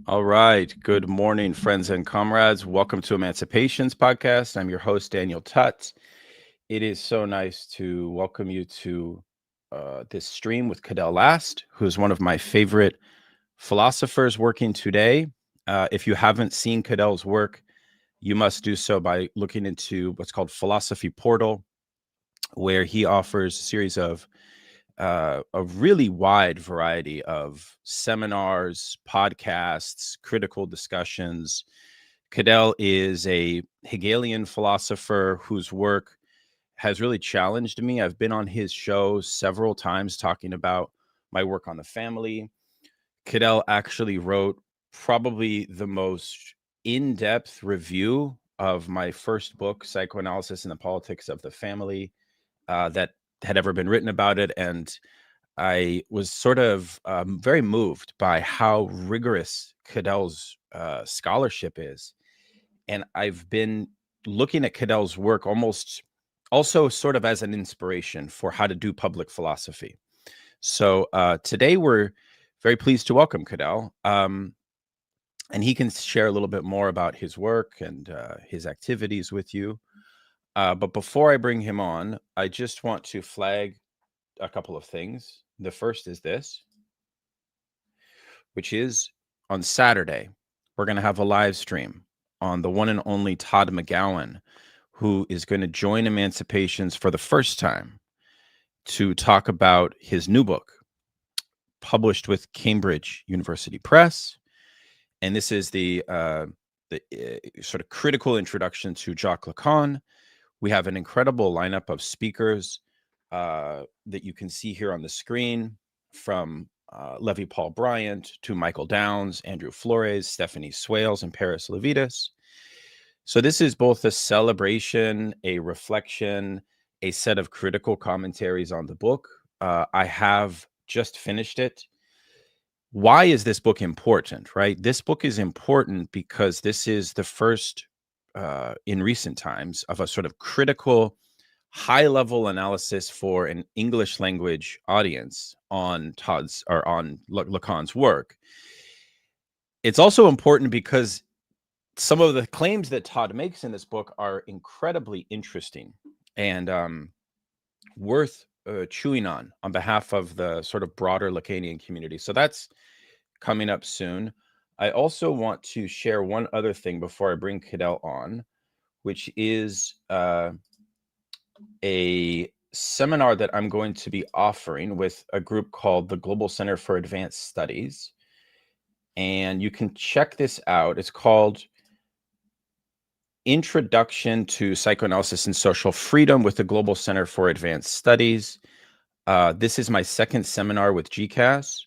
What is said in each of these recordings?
All right. Good morning, friends and comrades. Welcome to Emancipations podcast. I'm your host, Daniel Tutz. It is so nice to welcome you to this stream with Cadell Last, who's one of my favorite philosophers working today. If you haven't seen Cadell's work, you must do so by looking into what's called Philosophy Portal, where he offers a series of a really wide variety of seminars, podcasts, critical discussions. Cadell is a Hegelian philosopher whose work has really challenged me. I've been on his show several times talking about my work on the family. Cadell actually wrote probably the most in-depth review of my first book, Psychoanalysis and the Politics of the Family, that had ever been written about it. And I was sort of very moved by how rigorous Cadell's scholarship is. And I've been looking at Cadell's work almost also sort of as an inspiration for how to do public philosophy. So today we're very pleased to welcome Cadell. And he can share a little bit more about his work and his activities with you. But before I bring him on, I just want to flag a couple of things. The first is this, which is on Saturday, we're going to have a live stream on the one and only Todd McGowan, who is going to join Emancipations for the first time to talk about his new book, published with Cambridge University Press. And this is the sort of critical introduction to Jacques Lacan. We have an incredible lineup of speakers that you can see here on the screen, from Levi Paul Bryant to Michael Downs, Andrew Flores, Stephanie Swales, and Paris Levitas. So this is both a celebration, a reflection, a set of critical commentaries on the book. I have just finished it. Why is this book important, right? This book is important because this is the first in recent times of a sort of critical, high-level analysis for an English language audience on Lacan's work. It's also important because some of the claims that Todd makes in this book are incredibly interesting and worth chewing on behalf of the sort of broader Lacanian community. So that's coming up soon. I also want to share one other thing before I bring Cadell on, which is a seminar that I'm going to be offering with a group called the Global Center for Advanced Studies. And you can check this out. It's called Introduction to Psychoanalysis and Social Freedom with the Global Center for Advanced Studies. This is my second seminar with GCAS.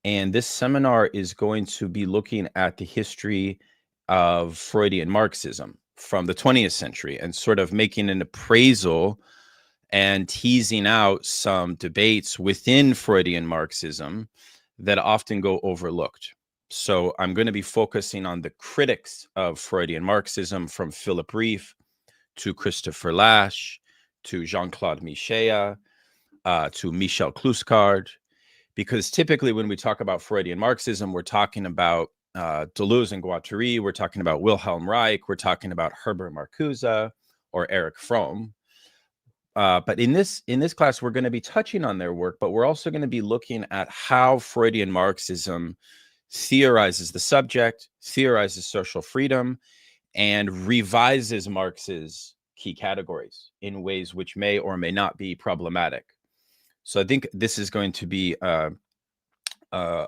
And this seminar is going to be looking at the history of Freudian Marxism from the 20th century and sort of making an appraisal and teasing out some debates within Freudian Marxism that often go overlooked. So I'm going to be focusing on the critics of Freudian Marxism, from Philip Rieff to Christopher Lasch to Jean-Claude Michéa to Michel Clouscard, because typically when we talk about Freudian Marxism, we're talking about Deleuze and Guattari, we're talking about Wilhelm Reich, we're talking about Herbert Marcuse or Erich Fromm. But in this class, we're going to be touching on their work, but we're also going to be looking at how Freudian Marxism theorizes the subject, theorizes social freedom, and revises Marx's key categories in ways which may or may not be problematic. So I think this is going to be a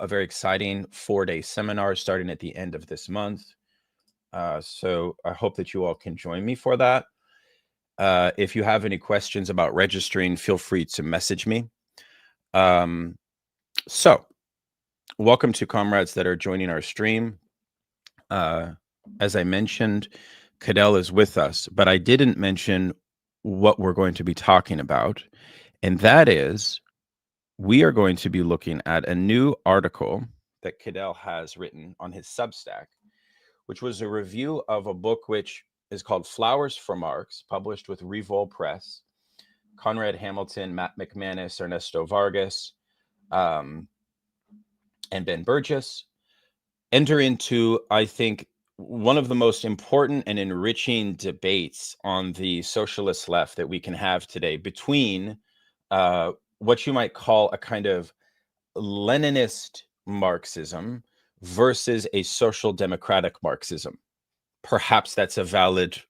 very exciting 4-day seminar starting at the end of this month. So I hope that you all can join me for that. If you have any questions about registering, feel free to message me. So welcome to comrades that are joining our stream. As I mentioned, Cadell is with us, but I didn't mention what we're going to be talking about. And that is, we are going to be looking at a new article that Cadell has written on his Substack, which was a review of a book which is called Flowers for Marx, published with Revol Press. Conrad Hamilton, Matt McManus, Ernesto Vargas, and Ben Burgess. enter into, I think, one of the most important and enriching debates on the socialist left that we can have today between what you might call a kind of Leninist Marxism versus a social democratic Marxism. Perhaps that's a valid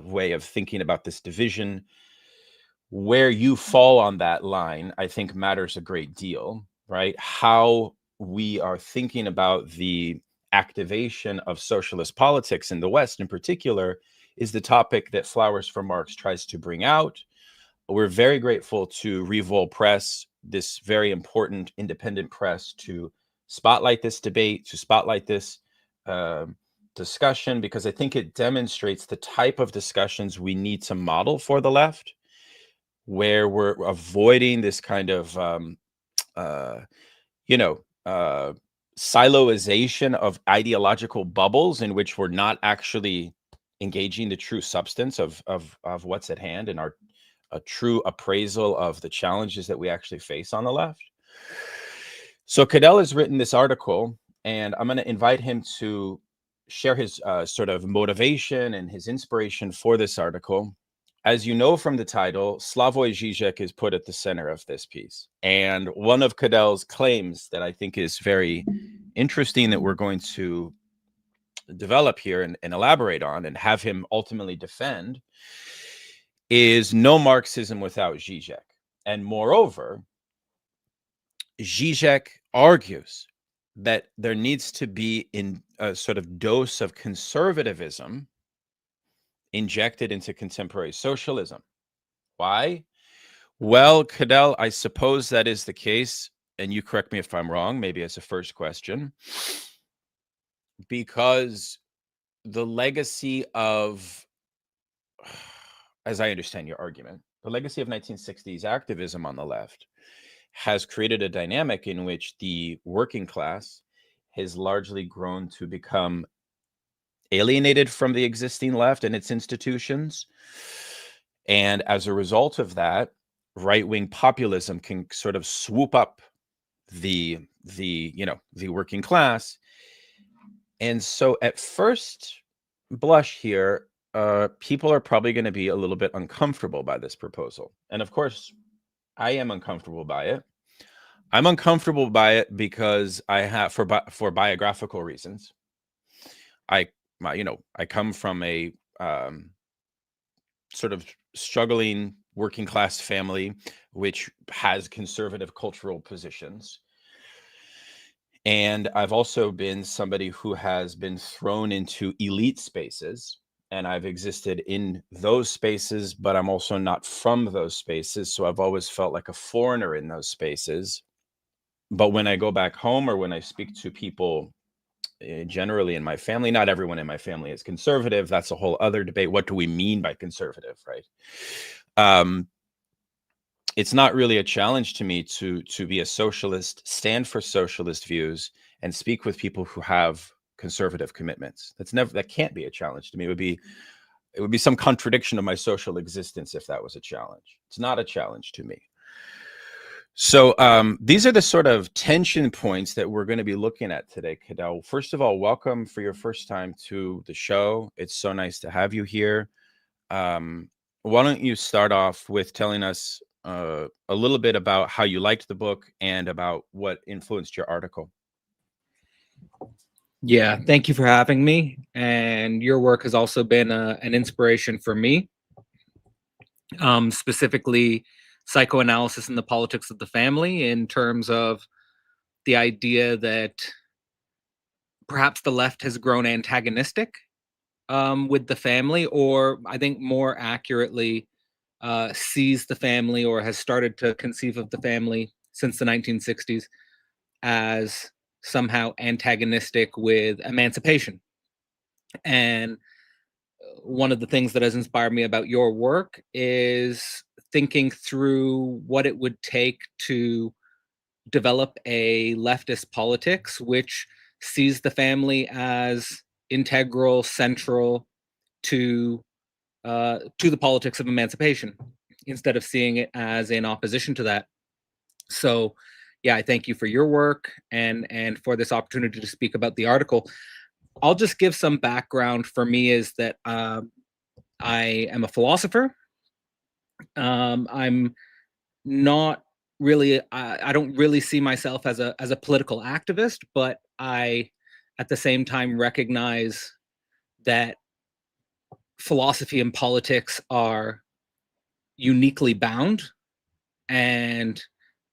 way of thinking about this division. Where you fall on that line, I think, matters a great deal, right? How we are thinking about the activation of socialist politics in the West in particular is the topic that Flowers for Marx tries to bring out. We're very grateful to Revol Press, this very important independent press, to spotlight this debate, to spotlight this discussion, because I think it demonstrates the type of discussions we need to model for the left, where we're avoiding this kind of, siloization of ideological bubbles in which we're not actually engaging the true substance of what's at hand and a true appraisal of the challenges that we actually face on the left. So Cadell has written this article, and I'm going to invite him to share his sort of motivation and his inspiration for this article. As you know from the title, Slavoj Žižek is put at the center of this piece. And one of Cadell's claims that I think is very interesting that we're going to develop here and elaborate on and have him ultimately defend is no Marxism without Žižek. And moreover, Žižek argues that there needs to be a sort of dose of conservatism injected into contemporary socialism. Why? Well, Cadell, I suppose that is the case, and you correct me if I'm wrong, maybe as a first question, because the legacy of, as I understand your argument, the legacy of 1960s activism on the left has created a dynamic in which the working class has largely grown to become alienated from the existing left and its institutions. And as a result of that, right-wing populism can sort of swoop up the working class. And so at first blush here, people are probably going to be a little bit uncomfortable by this proposal. And of course, I am uncomfortable by it. I'm uncomfortable by it because I have, for biographical reasons, I come from a sort of struggling working class family, which has conservative cultural positions. And I've also been somebody who has been thrown into elite spaces, and I've existed in those spaces, but I'm also not from those spaces. So I've always felt like a foreigner in those spaces. But when I go back home or when I speak to people generally in my family, not everyone in my family is conservative. That's a whole other debate. What do we mean by conservative, right? It's not really a challenge to me to be a socialist, stand for socialist views, and speak with people who have conservative commitments. That can't be a challenge to me. It would be some contradiction of my social existence if that was a challenge. It's not a challenge to me. So these are the sort of tension points that we're going to be looking at today, Cadell. First of all, welcome for your first time to the show. It's so nice to have you here. Why don't you start off with telling us a little bit about how you liked the book and about what influenced your article? Yeah, thank you for having me. And your work has also been an inspiration for me, specifically psychoanalysis and the politics of the family, in terms of the idea that perhaps the left has grown antagonistic with the family, or I think more accurately, sees the family or has started to conceive of the family since the 1960s as somehow antagonistic with emancipation. And one of the things that has inspired me about your work is thinking through what it would take to develop a leftist politics which sees the family as integral, central to the politics of emancipation, instead of seeing it as in opposition to that. So I thank you for your work and for this opportunity to speak about the article. I'll just give some background. For me is that I am a philosopher. I'm not really, I don't really see myself as a political activist, but I at the same time recognize that philosophy and politics are uniquely bound, and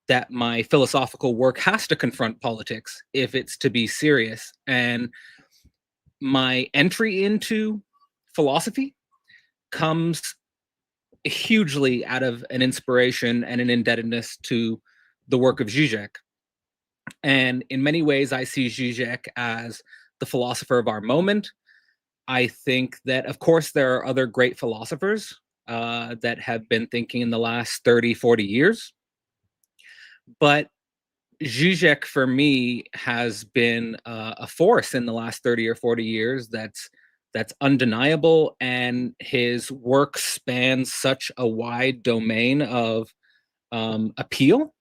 that my philosophical work has to confront politics if it's to be serious. And my entry into philosophy comes hugely out of an inspiration and an indebtedness to the work of Žižek. And in many ways, I see Žižek as the philosopher of our moment. I think that, of course, there are other great philosophers that have been thinking in the last 30, 40 years. But Žižek, for me, has been a force in the last 30 or 40 years that's undeniable, and his work spans such a wide domain of appeal.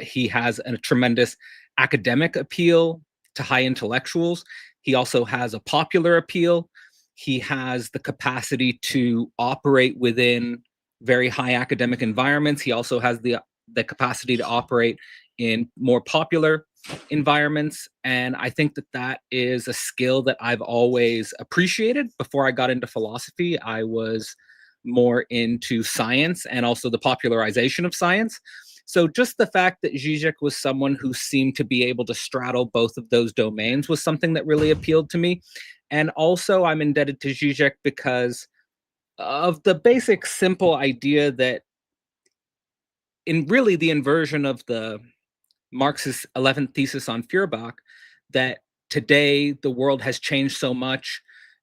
He has a tremendous academic appeal to high intellectuals. He also has a popular appeal. He has the capacity to operate within very high academic environments. He also has the capacity to operate in more popular environments. And I think that that is a skill that I've always appreciated. Before I got into philosophy, I was more into science and also the popularization of science. So just the fact that Žižek was someone who seemed to be able to straddle both of those domains was something that really appealed to me. And also I'm indebted to Žižek because of the basic simple idea that, in really the inversion of the Marx's 11th thesis on Feuerbach, that today the world has changed so much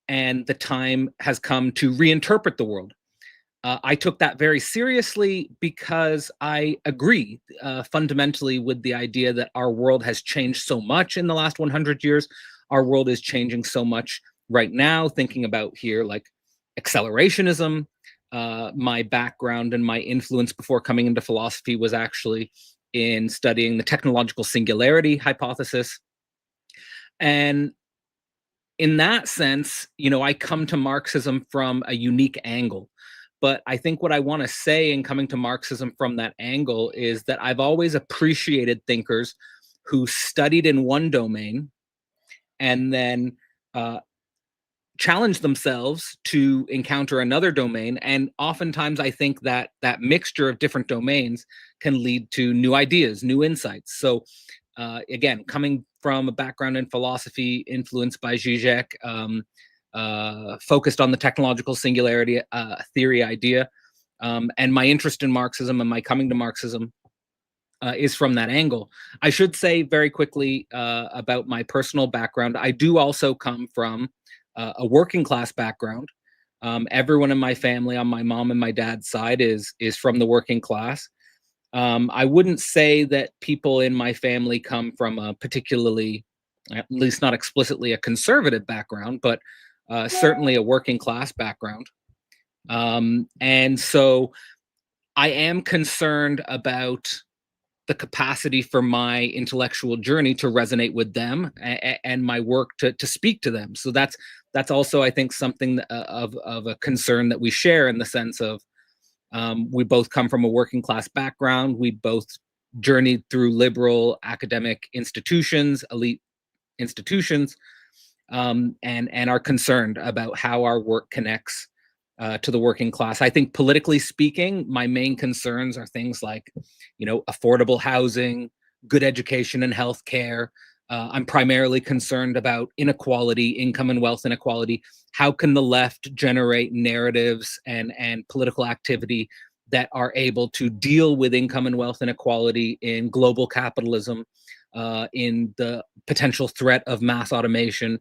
and the time has come to reinterpret the world. I took that very seriously because I agree fundamentally with the idea that our world has changed so much in the last 100 years. Our world is changing so much right now, thinking about here like accelerationism. My background and my influence before coming into philosophy was actually in studying the technological singularity hypothesis. And in that sense, I come to Marxism from a unique angle. But I think what I want to say in coming to Marxism from that angle is that I've always appreciated thinkers who studied in one domain and then challenged themselves to encounter another domain. And oftentimes I think that that mixture of different domains can lead to new ideas, new insights. So again, coming from a background in philosophy influenced by Žižek, focused on the technological singularity theory idea, and my interest in Marxism and my coming to Marxism is from that angle. I should say very quickly about my personal background. I do also come from a working class background. Everyone in my family on my mom and my dad's side is from the working class. I wouldn't say that people in my family come from a particularly, at least not explicitly, a conservative background, but certainly a working class background. And so I am concerned about the capacity for my intellectual journey to resonate with them and my work to speak to them. So that's also, I think, something of a concern that we share, in the sense of we both come from a working class background. We both journeyed through liberal academic institutions, elite institutions, and are concerned about how our work connects to the working class. I think politically speaking, my main concerns are things like, affordable housing, good education and healthcare. I'm primarily concerned about inequality, income and wealth inequality. How can the left generate narratives and political activity that are able to deal with income and wealth inequality in global capitalism, in the potential threat of mass automation,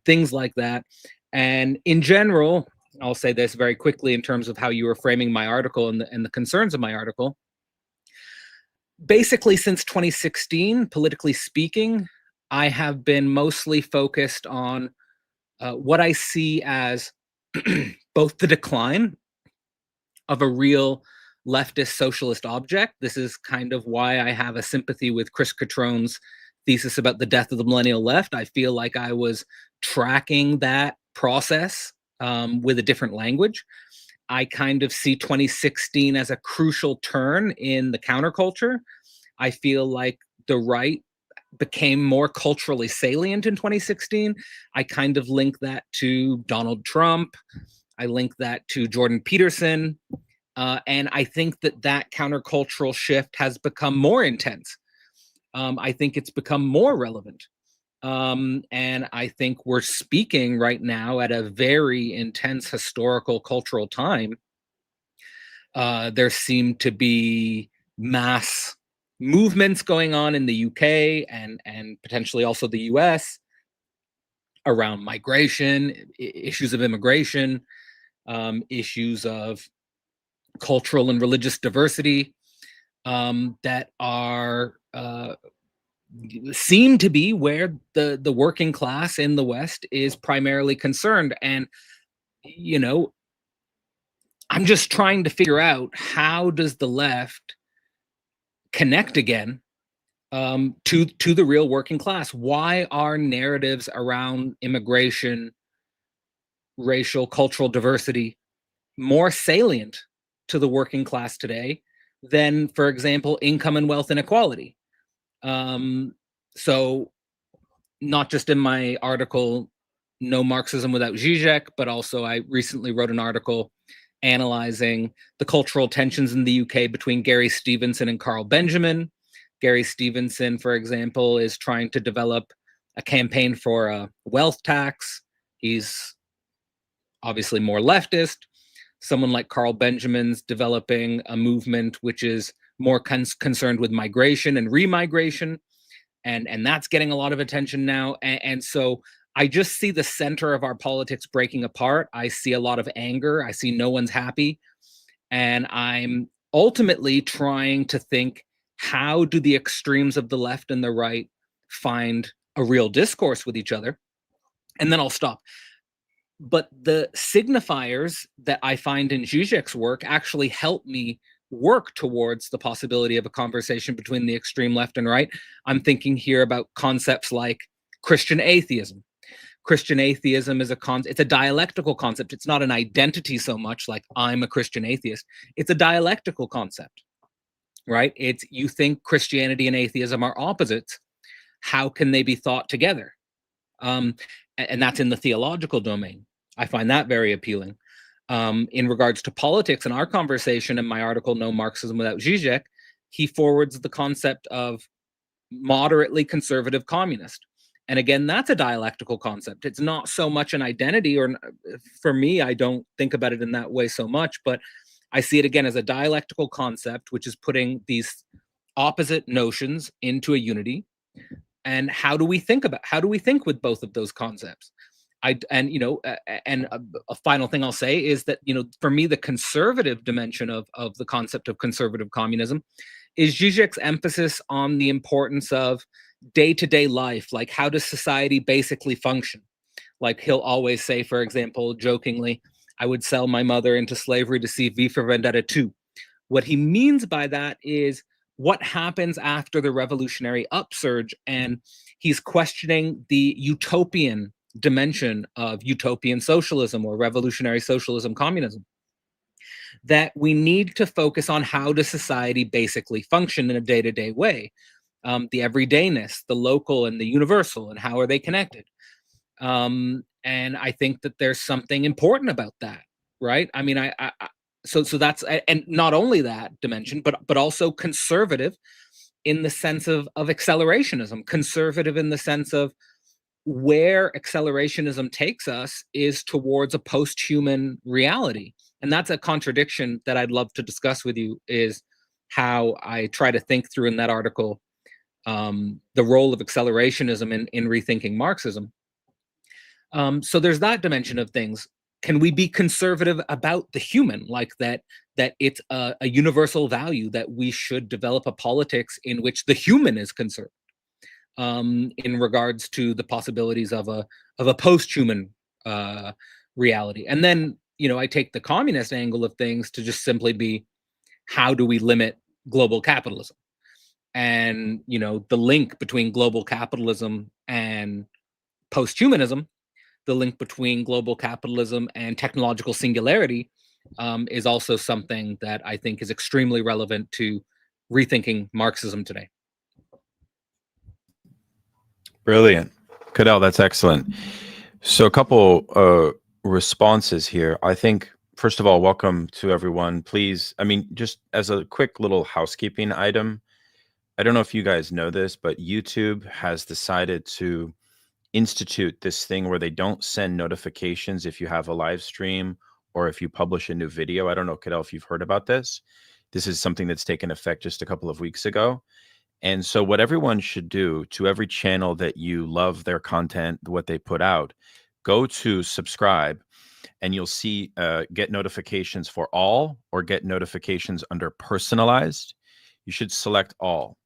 things like that. And in general, I'll say this very quickly in terms of how you were framing my article and the concerns of my article. Basically, since 2016, politically speaking, I have been mostly focused on what I see as both the decline of a real leftist socialist object. This is kind of why I have a sympathy with Chris Catrone's thesis about the death of the millennial left. I feel like I was tracking that process with a different language. I kind of see 2016 as a crucial turn in the counterculture. I feel like the right became more culturally salient in 2016. I kind of link that to Donald Trump. I link that to Jordan Peterson. And I think that countercultural shift has become more intense. I think it's become more relevant. And I think we're speaking right now at a very intense historical cultural time. There seem to be mass movements going on in the UK and potentially also the US around migration, issues of immigration, issues of cultural and religious diversity that are seem to be where the working class in the West is primarily concerned. And, you know, I'm just trying to figure out, how does the left connect again to the real working class? Why are narratives around immigration, racial, cultural diversity more salient to the working class today than, for example, income and wealth inequality? So not just in my article, No Marxism Without Žižek, but also I recently wrote an article analyzing the cultural tensions in the UK between Gary Stevenson and Carl Benjamin. Gary Stevenson, for example, is trying to develop a campaign for a wealth tax. He's obviously more leftist. Someone like Carl Benjamin's developing a movement which is more concerned with migration and remigration, and that's getting a lot of attention now. And so I just see the center of our politics breaking apart. I see a lot of anger. I see no one's happy. And I'm ultimately trying to think, how do the extremes of the left and the right find a real discourse with each other? And then I'll stop. But the signifiers that I find in Žižek's work actually help me work towards the possibility of a conversation between the extreme left and right. I'm thinking here about concepts like Christian atheism. Christian atheism is it's a dialectical concept. It's not an identity so much like I'm a Christian atheist. It's a dialectical concept, right? It's, you think Christianity and atheism are opposites. How can they be thought together? And that's in the theological domain. I find that very appealing. In regards to politics, in our conversation in my article, No Marxism Without Žižek, he forwards the concept of moderately conservative communist. And again, that's a dialectical concept. It's not so much an identity, or for me, I don't think about it in that way so much, but I see it again as a dialectical concept, which is putting these opposite notions into a unity. And how do we think with both of those concepts? And a final thing I'll say is that, for me, the conservative dimension of the concept of conservative communism is Žižek's emphasis on the importance of day-to-day life. Like, how does society basically function? Like, he'll always say, for example, jokingly, I would sell my mother into slavery to see V for Vendetta 2. What he means by that is what happens after the revolutionary upsurge, and he's questioning the utopian dimension of utopian socialism or revolutionary socialism, communism, that we need to focus on how does society basically function in a day-to-day way, the everydayness, the local and the universal, and how are they connected. And I think that there's something important about that, right? I mean, so that's, and not only that dimension, but also conservative in the sense of accelerationism, conservative in the sense of where accelerationism takes us is towards a post-human reality. And that's a contradiction that I'd love to discuss with you, is how I try to think through in that article the role of accelerationism in rethinking Marxism. So there's that dimension of things. Can we be conservative about the human, like that it's a universal value, that we should develop a politics in which the human is conserved, in regards to the possibilities of a post-human reality? And then, I take the communist angle of things to just simply be, how do we limit global capitalism? And, the link between global capitalism and post-humanism, the link between global capitalism and technological singularity, is also something that I think is extremely relevant to rethinking Marxism today. Brilliant. Cadell, that's excellent. So a couple responses here. I think, first of all, welcome to everyone. Please, just as a quick little housekeeping item, I don't know if you guys know this, but YouTube has decided to institute this thing where they don't send notifications if you have a live stream or if you publish a new video. I don't know, Cadell, if you've heard about this. This is something that's taken effect just a couple of weeks ago. And so what everyone should do, to every channel that you love their content, what they put out, go to subscribe and you'll see get notifications for all or get notifications under personalized. You should select all.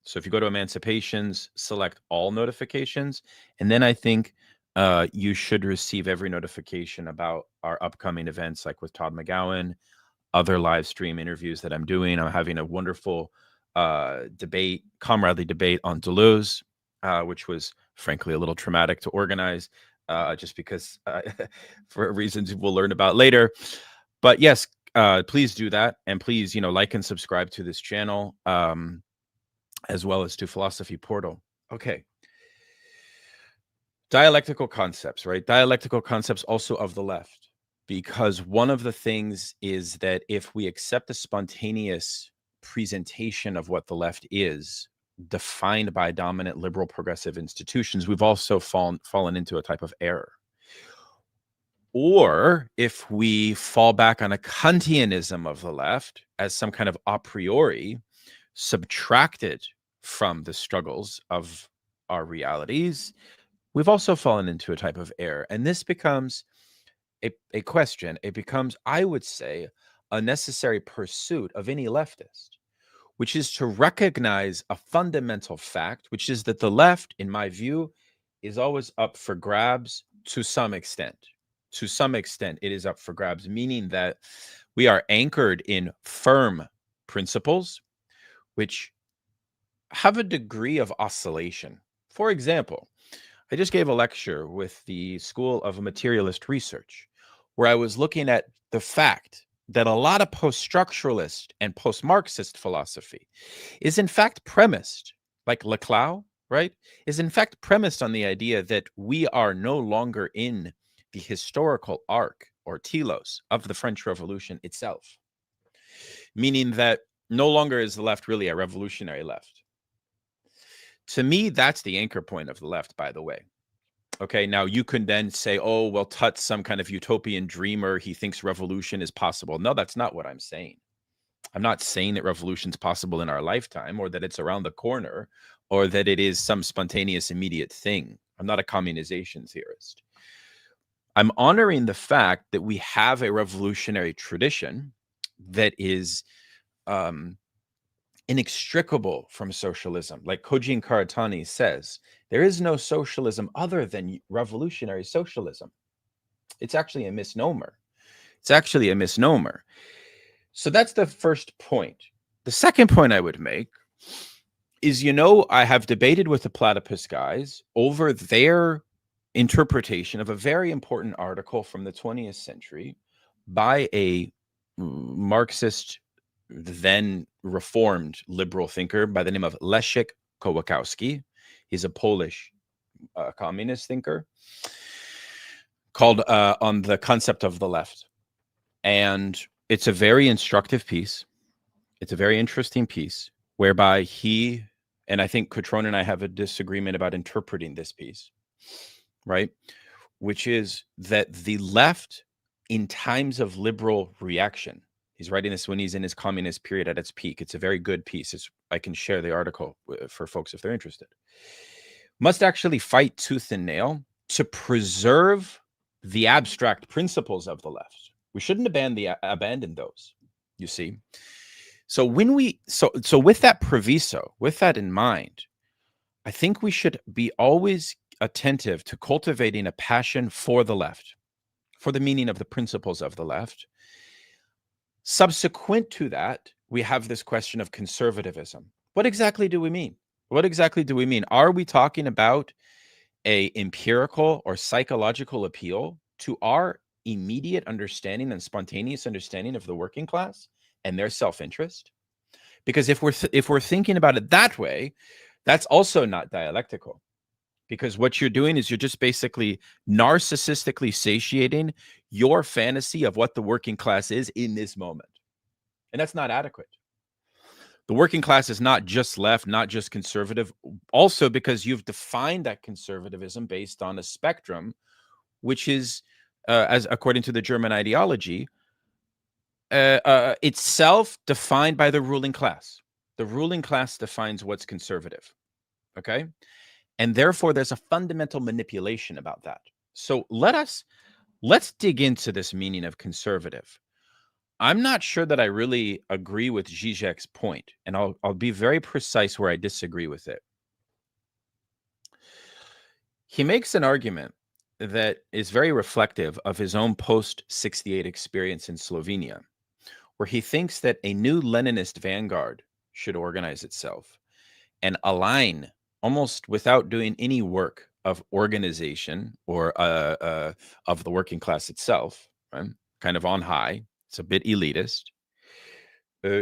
So if you go to Emancipations, select all notifications. And then I think you should receive every notification about our upcoming events, like with Todd McGowan, other live stream interviews that I'm doing. I'm having a wonderful comradely debate on Deleuze, which was frankly a little traumatic to organize, just because for reasons we'll learn about later. But yes, please do that. And please, like and subscribe to this channel, as well as to Philosophy Portal. Okay. Dialectical concepts, right? Dialectical concepts also of the left, because one of the things is that if we accept the spontaneous presentation of what the left is, defined by dominant liberal progressive institutions, we've also fallen into a type of error. Or if we fall back on a Kantianism of the left as some kind of a priori subtracted from the struggles of our realities, we've also fallen into a type of error. And this becomes a question. It becomes, I would say, a necessary pursuit of any leftist, which is to recognize a fundamental fact, which is that the left, in my view, is always up for grabs to some extent. To some extent, it is up for grabs, meaning that we are anchored in firm principles, which have a degree of oscillation. For example, I just gave a lecture with the School of Materialist Research, where I was looking at the fact that a lot of post-structuralist and post-Marxist philosophy is in fact premised, like Leclau, right, is in fact premised on the idea that we are no longer in the historical arc or telos of the French Revolution itself, meaning that no longer is the left really a revolutionary left. To me, that's the anchor point of the left, by the way. Okay, now you can then say, oh, well, Tut's some kind of utopian dreamer. He thinks revolution is possible. No, that's not what I'm saying. I'm not saying that revolution is possible in our lifetime, or that it's around the corner, or that it is some spontaneous, immediate thing. I'm not a communization theorist. I'm honoring the fact that we have a revolutionary tradition that is inextricable from socialism. Like Kojin Karatani says, there is no socialism other than revolutionary socialism. It's actually a misnomer. It's actually a misnomer. So that's the first point. The second point I would make is, I have debated with the Platypus guys over their interpretation of a very important article from the 20th century by a Marxist, then reformed liberal thinker by the name of Leszek Kołakowski. He's a Polish communist thinker, called On the Concept of the Left. And it's a very instructive piece. It's a very interesting piece whereby he, and I think Cotron and I have a disagreement about interpreting this piece, right? Which is that the left, in times of liberal reaction, he's writing this when he's in his communist period at its peak. It's a very good piece. I can share the article for folks if they're interested. Must actually fight tooth and nail to preserve the abstract principles of the left. We shouldn't abandon those, you see. So with that proviso, with that in mind, I think we should be always attentive to cultivating a passion for the left, for the meaning of the principles of the left. Subsequent to that, we have this question of conservatism. What exactly do we mean? What exactly do we mean? Are we talking about a empirical or psychological appeal to our immediate understanding and spontaneous understanding of the working class and their self-interest? Because if we're thinking about it that way, that's also not dialectical. Because what you're doing is you're just basically narcissistically satiating your fantasy of what the working class is in this moment. And that's not adequate. The working class is not just left, not just conservative, also because you've defined that conservatism based on a spectrum, which is, as according to the German ideology, itself defined by the ruling class. The ruling class defines what's conservative, okay? And therefore, there's a fundamental manipulation about that. So let's dig into this meaning of conservative. I'm not sure that I really agree with Žižek's point, and I'll be very precise where I disagree with it. He makes an argument that is very reflective of his own post-68 experience in Slovenia, where he thinks that a new Leninist vanguard should organize itself and align almost without doing any work of organization or of the working class itself, right? Kind of on high. It's a bit elitist,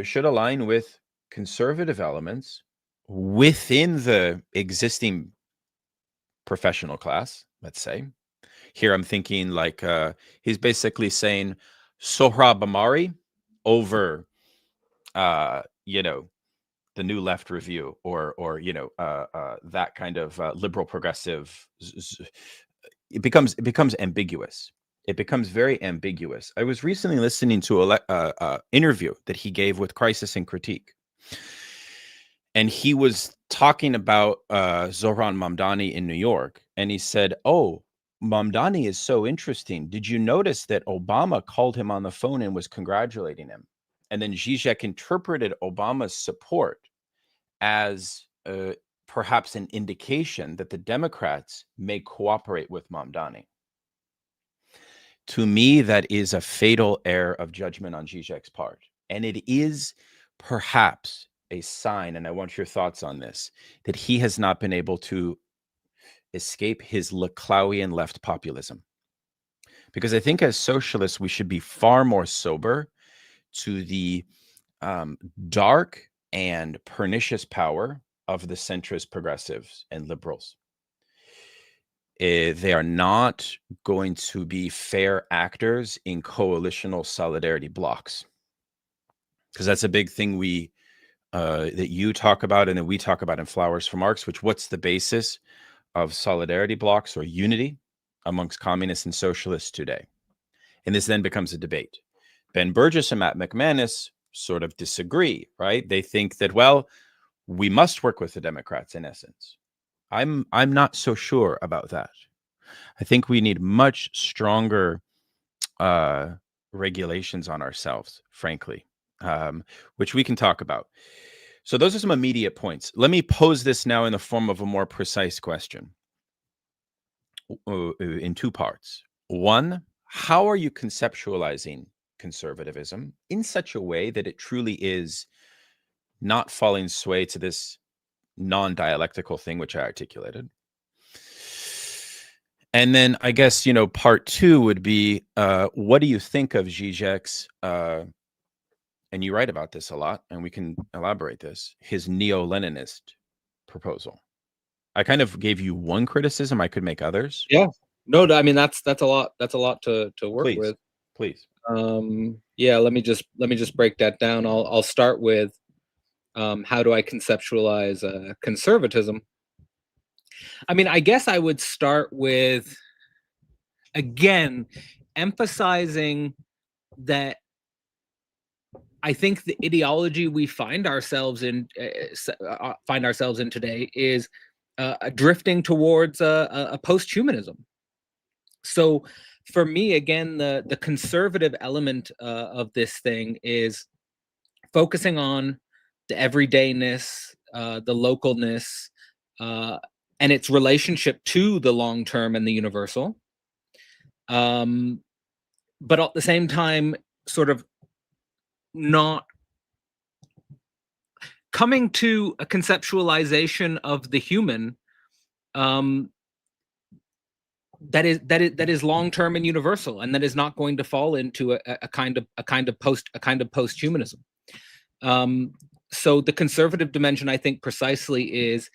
should align with conservative elements within the existing professional class, let's say. Here I'm thinking like he's basically saying Sohrab Amari over, you know, the New Left Review or you know, that kind of liberal progressive. It becomes ambiguous. It becomes very ambiguous. I was recently listening to a interview that he gave with Crisis and Critique, and he was talking about Zohran Mamdani in New York, and he said, "Oh, Mamdani is so interesting. Did you notice that Obama called him on the phone and was congratulating him?" And then Zizek interpreted Obama's support as perhaps an indication that the Democrats may cooperate with Mamdani. To me, that is a fatal error of judgment on Zizek's part. And it is perhaps a sign, and I want your thoughts on this, that he has not been able to escape his Leclercian left populism. Because I think as socialists, we should be far more sober to the dark and pernicious power of the centrist progressives and liberals. They are not going to be fair actors in coalitional solidarity blocks, because that's a big thing we that you talk about and that we talk about in Flowers for Marx. What's the basis of solidarity blocks or unity amongst communists and socialists today? And this then becomes a debate. Ben Burgess and Matt McManus sort of disagree, right? They think that, well, we must work with the Democrats in essence. I'm not so sure about that. I think we need much stronger regulations on ourselves, frankly, which we can talk about. So those are some immediate points. Let me pose this now in the form of a more precise question in two parts. One, how are you conceptualizing conservatism in such a way that it truly is not falling sway to this non-dialectical thing which I articulated? And then I guess, you know, part two would be, what do you think of Zizek's, and you write about this a lot, and we can elaborate this, his neo-Leninist proposal? I kind of gave you one criticism. I could make others. Yeah. No, I mean, that's a lot. That's a lot to work Please, with. Please. Yeah, let me just break that down. I'll start with how do I conceptualize conservatism? I mean, I guess I would start with, again, emphasizing that I think the ideology we find ourselves in today is drifting towards a post-humanism. So for me, again, the conservative element of this thing is focusing on the everydayness, the localness, and its relationship to the long term and the universal. But at the same time, sort of not coming to a conceptualization of the human that is long-term and universal, and that is not going to fall into a kind of post-humanism. So the conservative dimension, I think, precisely is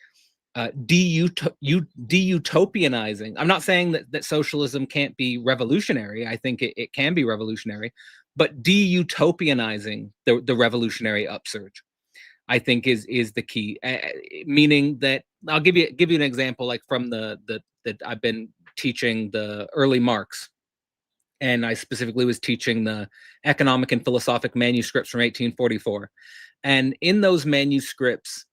de-utopianizing. I'm not saying that socialism can't be revolutionary. I think it can be revolutionary, but de-utopianizing the revolutionary upsurge, I think, is the key. Meaning that I'll give you an example, like from that I've been teaching the early Marx, and I specifically was teaching the economic and philosophic manuscripts from 1844, and in those manuscripts,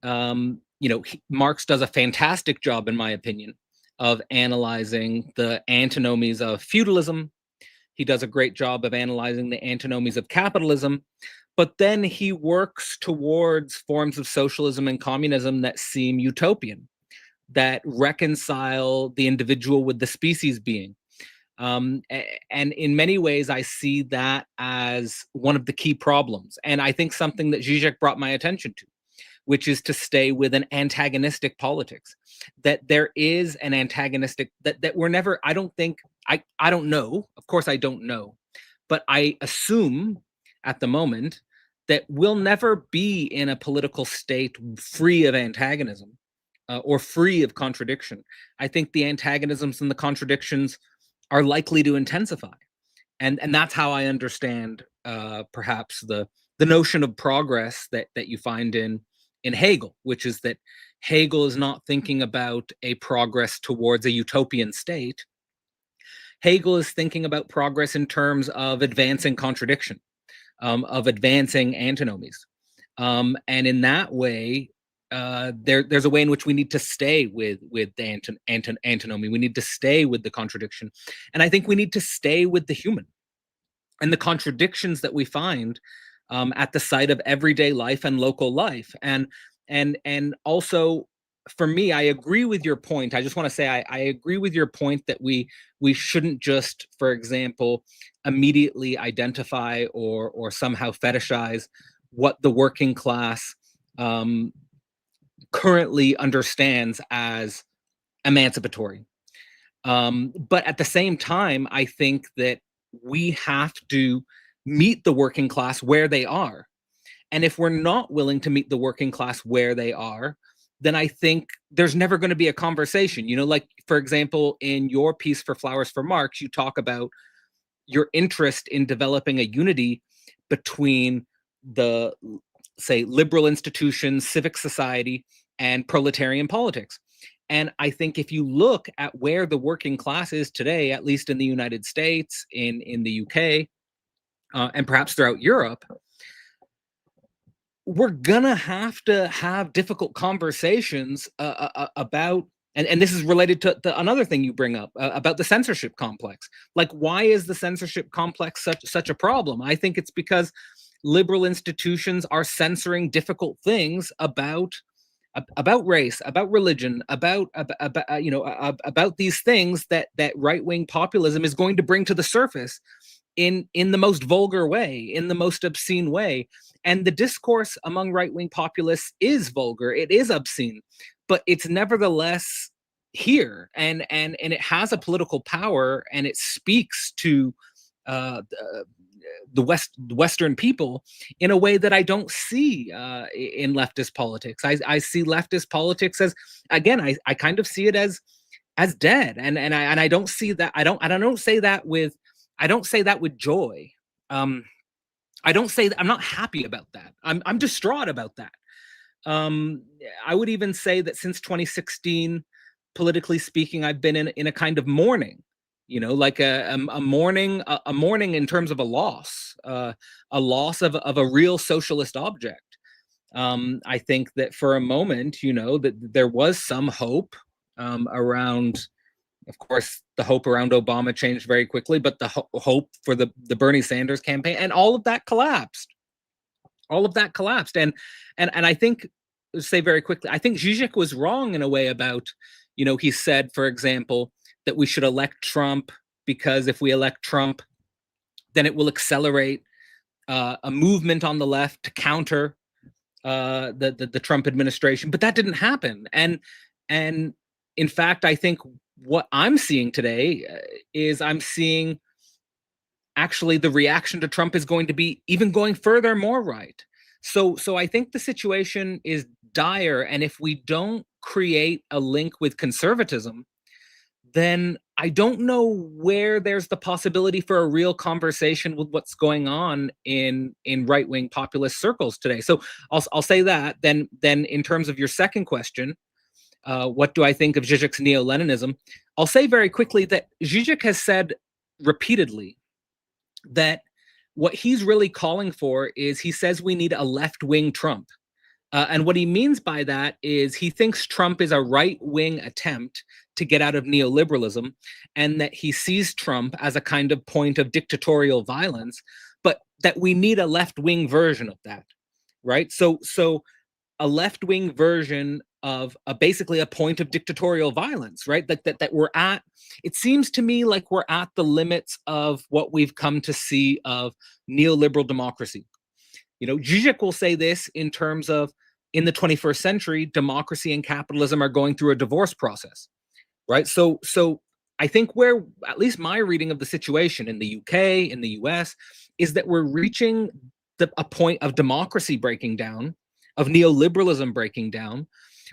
Marx does a fantastic job, in my opinion, of analyzing the antinomies of feudalism. He does a great job of analyzing the antinomies of capitalism, but then he works towards forms of socialism and communism that seem utopian, that reconcile the individual with the species being. And in many ways, I see that as one of the key problems. And I think something that Žižek brought my attention to, which is to stay with an antagonistic politics, that there is an antagonistic, that we're never, I don't know, of course I don't know, but I assume at the moment that we'll never be in a political state free of antagonism or free of contradiction. I think the antagonisms and the contradictions are likely to intensify. And that's how I understand perhaps the notion of progress that you find in Hegel, which is that Hegel is not thinking about a progress towards a utopian state. Hegel is thinking about progress in terms of advancing contradiction, of advancing antinomies. And in that way, there's a way in which we need to stay with the antinomy. We need to stay with the contradiction. And I think we need to stay with the human and the contradictions that we find at the site of everyday life and local life. And also, for me, I agree with your point. I just want to say I agree with your point that we shouldn't just, for example, immediately identify or somehow fetishize what the working class currently understands as emancipatory. But at the same time, I think that we have to meet the working class where they are. And if we're not willing to meet the working class where they are, then I think there's never going to be a conversation. Like, for example, in your piece for Flowers for Marx, you talk about your interest in developing a unity between the, say, liberal institutions, civic society, and proletarian politics. And I think if you look at where the working class is today, at least in the United States, in the UK, and perhaps throughout Europe, we're gonna have to have difficult conversations about, and this is related to another thing you bring up about the censorship complex. Like, why is the censorship complex such a problem? I think it's because liberal institutions are censoring difficult things about race, about religion, about these things that right-wing populism is going to bring to the surface in the most vulgar way, in the most obscene way. And the discourse among right-wing populists is vulgar, it is obscene, but it's nevertheless here, and it has a political power, and it speaks to the Western people in a way that I don't see in leftist politics. I see leftist politics as, again, I kind of see it as dead, and I don't see that. I don't say that with joy. I don't say that. I'm not happy about that. I'm distraught about that. I would even say that since 2016, politically speaking, I've been in a kind of mourning. Like a mourning in terms of a loss of a real socialist object. I think that for a moment, that there was some hope around. Of course, the hope around Obama changed very quickly, but the hope for the Bernie Sanders campaign, and all of that collapsed. And I think, say very quickly, I think Žižek was wrong in a way about, he said, for example, that we should elect Trump because if we elect Trump, then it will accelerate a movement on the left to counter the Trump administration, but that didn't happen. And in fact, I think what I'm seeing today is I'm seeing actually the reaction to Trump is going to be even going further more right. So I think the situation is dire, and if we don't create a link with conservatism, then I don't know where there's the possibility for a real conversation with what's going on in right-wing populist circles today. So I'll say that. Then in terms of your second question, what do I think of Zizek's neo-Leninism? I'll say very quickly that Žižek has said repeatedly that what he's really calling for is, he says we need a left-wing Trump. And what he means by that is he thinks Trump is a right-wing attempt to get out of neoliberalism, and that he sees Trump as a kind of point of dictatorial violence, but that we need a left-wing version of that, right? So a left-wing version of basically a point of dictatorial violence, right? That we're at, it seems to me like we're at the limits of what we've come to see of neoliberal democracy. You know, Žižek will say this in terms of, in the 21st century, democracy and capitalism are going through a divorce process, right? So I think where, at least my reading of the situation in the UK, in the US, is that we're reaching a point of democracy breaking down, of neoliberalism breaking down.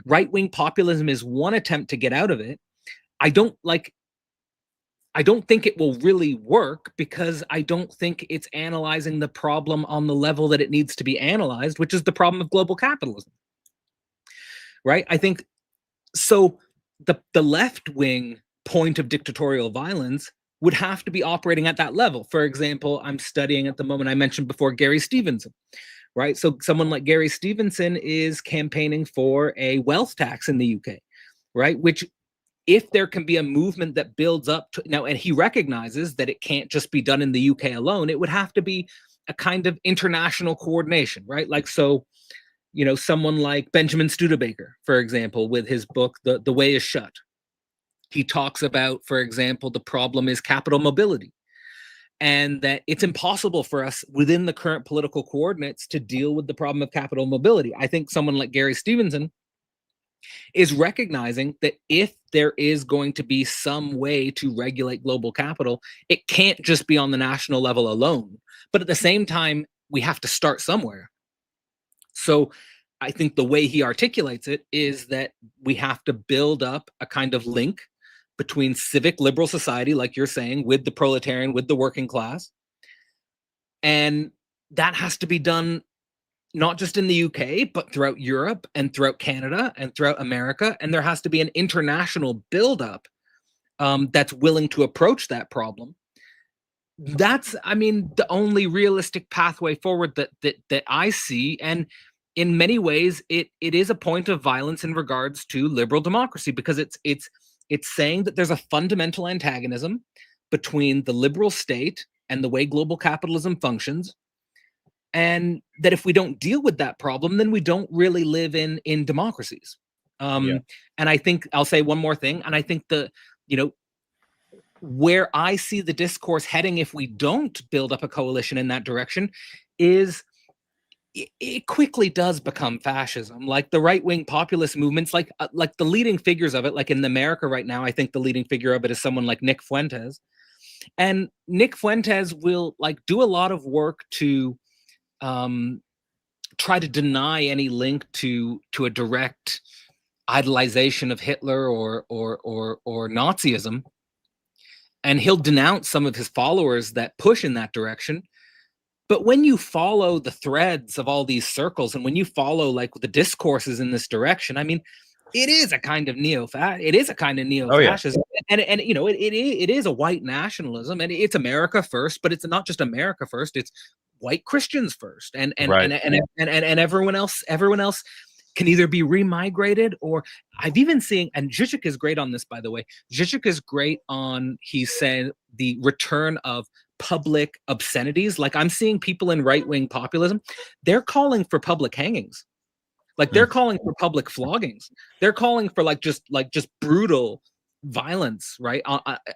Right-wing populism is one attempt to get out of it. I don't think it will really work, because I don't think it's analyzing the problem on the level that it needs to be analyzed, which is the problem of global capitalism. Right? I think so. The left-wing point of dictatorial violence would have to be operating at that level. For example, I'm studying at the moment, I mentioned before, Gary Stevenson. Right? So someone like Gary Stevenson is campaigning for a wealth tax in the UK, right? Which, if there can be a movement that builds up to now, and he recognizes that it can't just be done in the UK alone, it would have to be a kind of international coordination, right? Like, so, you know, someone like Benjamin Studebaker, for example, with his book, The Way is Shut, he talks about, for example, the problem is capital mobility, and that it's impossible for us within the current political coordinates to deal with the problem of capital mobility. I think someone like Gary Stevenson is recognizing that if there is going to be some way to regulate global capital, it can't just be on the national level alone. But at the same time, we have to start somewhere. So I think the way he articulates it is that we have to build up a kind of link between civic liberal society, like you're saying, with the proletarian, with the working class. And that has to be done not just in the UK, but throughout Europe and throughout Canada and throughout America. And there has to be an international buildup that's willing to approach that problem. That's, I mean, the only realistic pathway forward that I see. And in many ways, it is a point of violence in regards to liberal democracy, because it's saying that there's a fundamental antagonism between the liberal state and the way global capitalism functions, and that if we don't deal with that problem, then we don't really live in democracies. And I think I'll say one more thing, and I think where I see the discourse heading, if we don't build up a coalition in that direction, is it quickly does become fascism. Like the right-wing populist movements, like the leading figures of it, like in America right now, I think the leading figure of it is someone like Nick Fuentes. And Nick Fuentes will do a lot of work to try to deny any link to a direct idolization of Hitler or Nazism. And he'll denounce some of his followers that push in that direction. But when you follow the threads of all these circles, and when you follow the discourses in this direction, I mean, it is a kind of neo-fascism, and it is a white nationalism, and it's America first, but it's not just America first; it's white Christians first, and everyone else can either be remigrated, or I've even seen, and Žižek is great on this, by the way. Žižek is great on, he's saying, the return of public obscenities. Like, I'm seeing people in right-wing populism, they're calling for public hangings. Like, they're calling for public floggings. They're calling for just brutal violence, right?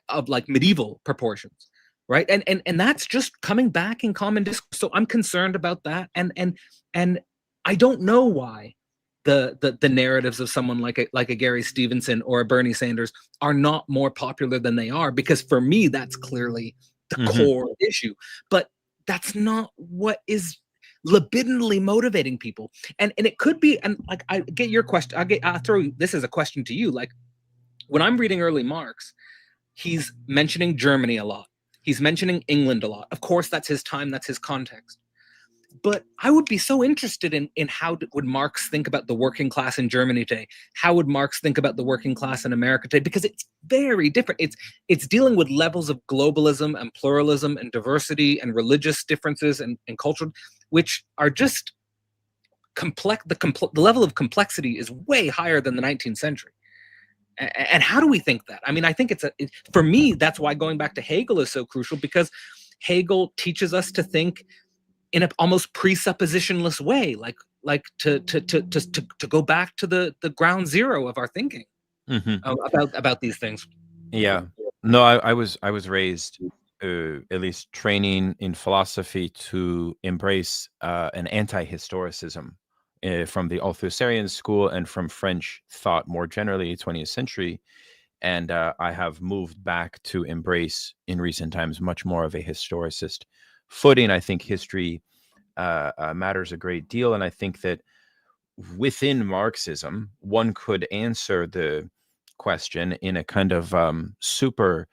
Of medieval proportions, right? And that's just coming back in common discourse. So I'm concerned about that. And I don't know why the narratives of someone like a Gary Stevenson or a Bernie Sanders are not more popular than they are, because for me that's clearly the core issue. But that's not what is libidinally motivating people. And it could be, and like, I get your question, I'll throw this as a question to you. Like, when I'm reading early Marx, he's mentioning Germany a lot, he's mentioning England a lot. Of course, that's his time, that's his context. But I would be so interested in how would Marx think about the working class in Germany today? How would Marx think about the working class in America today? Because it's very different. It's dealing with levels of globalism and pluralism and diversity and religious differences and cultural, which are just complex. The level of complexity is way higher than the 19th century. And how do we think that? I mean, I think for me, that's why going back to Hegel is so crucial, because Hegel teaches us to think in an almost presuppositionless way, like to go back to the ground zero of our thinking about these things. Yeah, no, I was raised, at least training in philosophy, to embrace an anti-historicism from the Althusserian school and from French thought more generally, 20th century. And I have moved back to embrace in recent times much more of a historicist footing. I think history matters a great deal. And I think that within Marxism, one could answer the question in a kind of super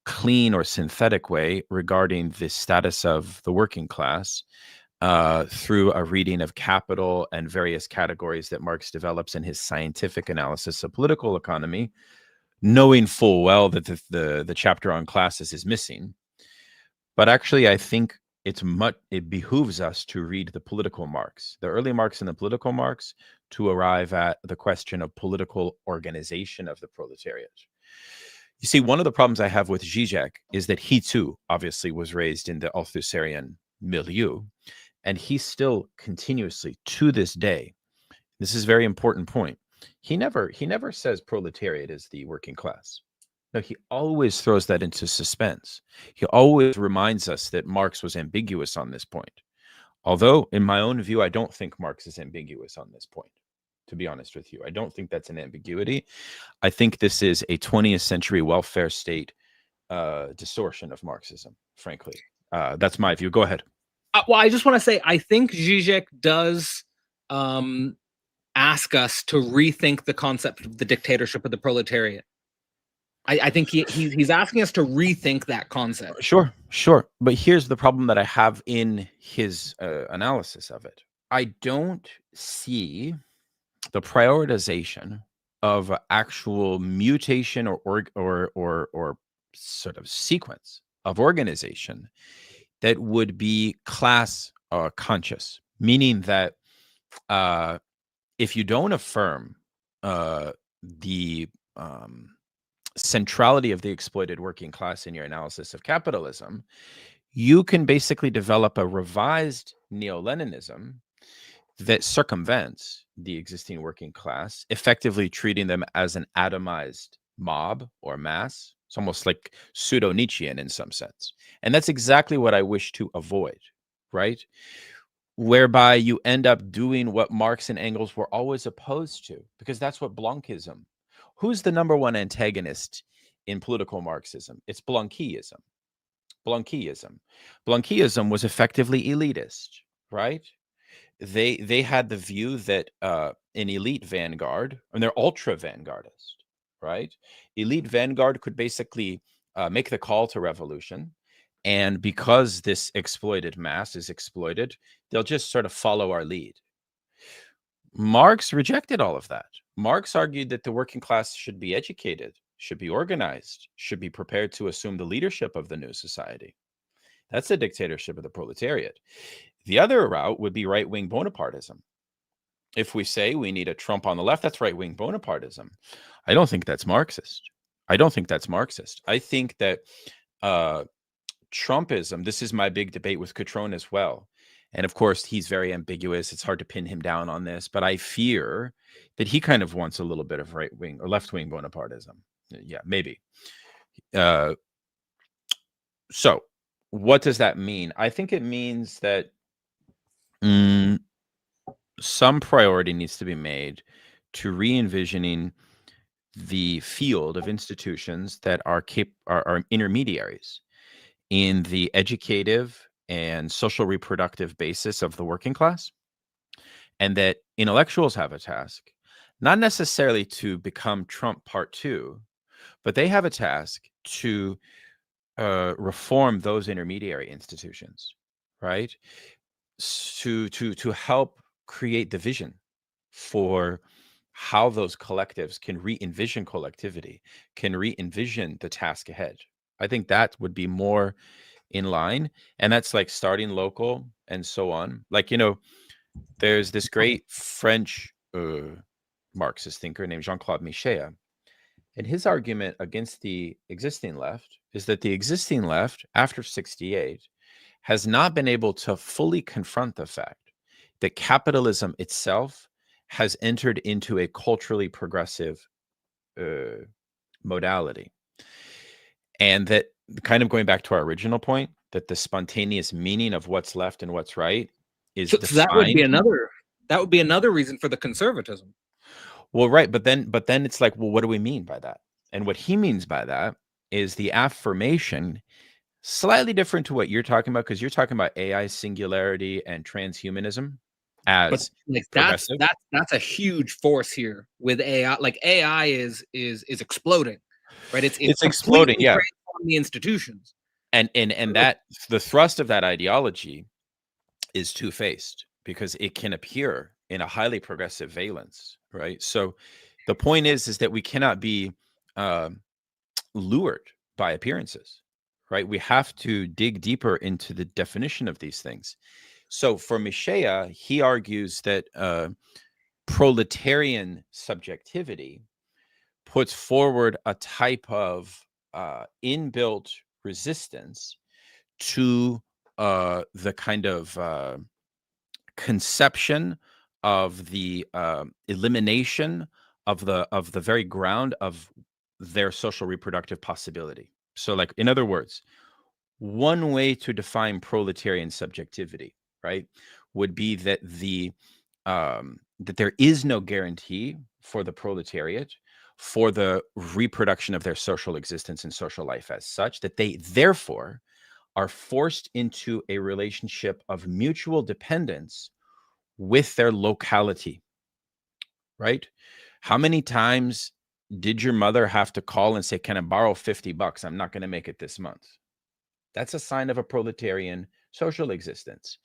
clean or synthetic way regarding the status of the working class through a reading of Capital and various categories that Marx develops in his scientific analysis of political economy, knowing full well that the chapter on classes is missing. But actually, I think it behooves us to read the political Marx, the early Marx and the political Marx, to arrive at the question of political organization of the proletariat. You see, one of the problems I have with Žižek is that he too obviously was raised in the Althusserian milieu, and he still continuously, to this day, this is a very important point, he never says proletariat is the working class. No, he always throws that into suspense. He always reminds us that Marx was ambiguous on this point. Although, in my own view, I don't think Marx is ambiguous on this point, to be honest with you. I don't think that's an ambiguity. I think this is a 20th century welfare state distortion of Marxism, frankly. That's my view. Go ahead. Well, I just want to say, I think Žižek does ask us to rethink the concept of the dictatorship of the proletariat. I think he's asking us to rethink that concept. Sure. But here's the problem that I have in his analysis of it. I don't see the prioritization of actual mutation or sort of sequence of organization that would be class conscious, meaning that if you don't affirm the centrality of the exploited working class in your analysis of capitalism, you can basically develop a revised neo-Leninism that circumvents the existing working class, effectively treating them as an atomized mob or mass. It's almost like pseudo-Nietzschean in some sense. And that's exactly what I wish to avoid, right? Whereby you end up doing what Marx and Engels were always opposed to, because that's what Blanchism. Who's the number one antagonist in political Marxism? It's Blanchism. Blanchism was effectively elitist, right? They had the view that an elite vanguard, and they're ultra vanguardist, right? Elite vanguard could basically make the call to revolution. And because this exploited mass is exploited, they'll just sort of follow our lead. Marx rejected all of that. Marx argued that the working class should be educated, should be organized, should be prepared to assume the leadership of the new society. That's the dictatorship of the proletariat. The other route would be right-wing Bonapartism. If we say we need a Trump on the left, that's right-wing Bonapartism. I don't think that's Marxist. I think that Trumpism, this is my big debate with Catron as well. And of course, he's very ambiguous. It's hard to pin him down on this, but I fear that he kind of wants a little bit of right-wing or left-wing Bonapartism. Yeah, maybe. So what does that mean? I think it means that some priority needs to be made to re-envisioning the field of institutions that are intermediaries in the educative and social reproductive basis of the working class, and that intellectuals have a task, not necessarily to become Trump part two, but they have a task to reform those intermediary institutions, right? To help create the vision for how those collectives can re-envision collectivity, can re-envision the task ahead. I think that would be more in line, and that's like starting local and so on. Like, you know, there's this great French Marxist thinker named Jean-Claude Michéa, and his argument against the existing left is that the existing left after 68 has not been able to fully confront the fact that capitalism itself has entered into a culturally progressive modality. And that, kind of going back to our original point, that the spontaneous meaning of what's left and what's right is So defined. that would be another reason for the conservatism. Well, right, but then it's like, well, what do we mean by that? And what he means by that is the affirmation, slightly different to what you're talking about, because you're talking about AI singularity and transhumanism as like progressive. That's a huge force here with AI. Like AI is exploding, right? It's exploding, yeah. Transforming the institutions, and that the thrust of that ideology is two-faced, because it can appear in a highly progressive valence, right? So the point is that we cannot be lured by appearances, right? We have to dig deeper into the definition of these things. So for Michéa, he argues that proletarian subjectivity puts forward a type of inbuilt resistance to the kind of conception of the elimination of the very ground of their social reproductive possibility. So, like, in other words, one way to define proletarian subjectivity, right, would be that that there is no guarantee for the proletariat for the reproduction of their social existence and social life as such, that they therefore are forced into a relationship of mutual dependence with their locality, right? How many times did your mother have to call and say, can I borrow $50? I'm not going to make it this month. That's a sign of a proletarian social existence.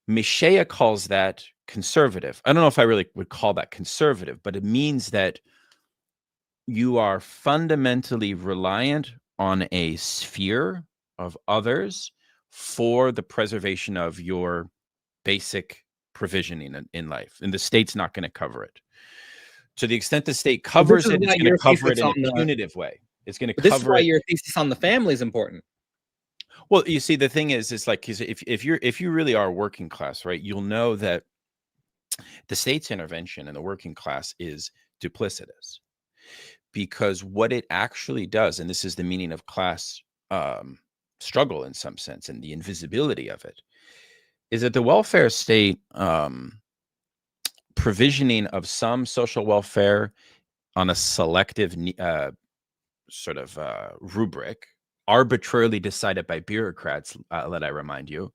Michéa calls that conservative. I don't know if I really would call that conservative, but it means that you are fundamentally reliant on a sphere of others for the preservation of your basic provisioning in life, and the state's not going to cover it. To the extent the state covers it, it's going to cover it in a punitive way. It's going to cover it. This is why your thesis on the family is important. Well, you see, the thing is like, if you really are working class, right, you'll know that the state's intervention in the working class is duplicitous, because what it actually does, and this is the meaning of class struggle in some sense, and the invisibility of it, is that the welfare state provisioning of some social welfare on a selective sort of rubric, arbitrarily decided by bureaucrats, let I remind you,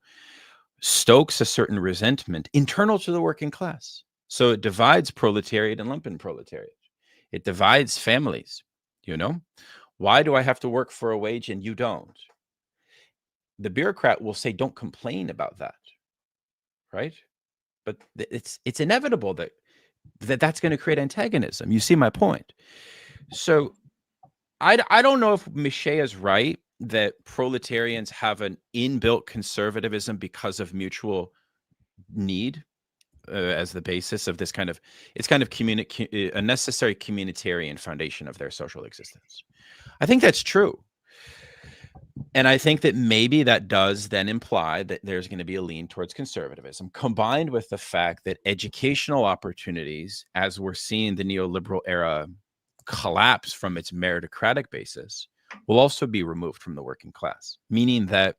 stokes a certain resentment internal to the working class. So it divides proletariat and lumpenproletariat. It divides families, you know? Why do I have to work for a wage and you don't? The bureaucrat will say, don't complain about that, right? But it's inevitable that's going to create antagonism. You see my point? So I don't know if Michéa is right that proletarians have an inbuilt conservatism because of mutual need as the basis of this kind of, it's kind of a necessary communitarian foundation of their social existence. I think that's true. And I think that maybe that does then imply that there's going to be a lean towards conservatism, combined with the fact that educational opportunities, as we're seeing the neoliberal era collapse from its meritocratic basis, will also be removed from the working class, meaning that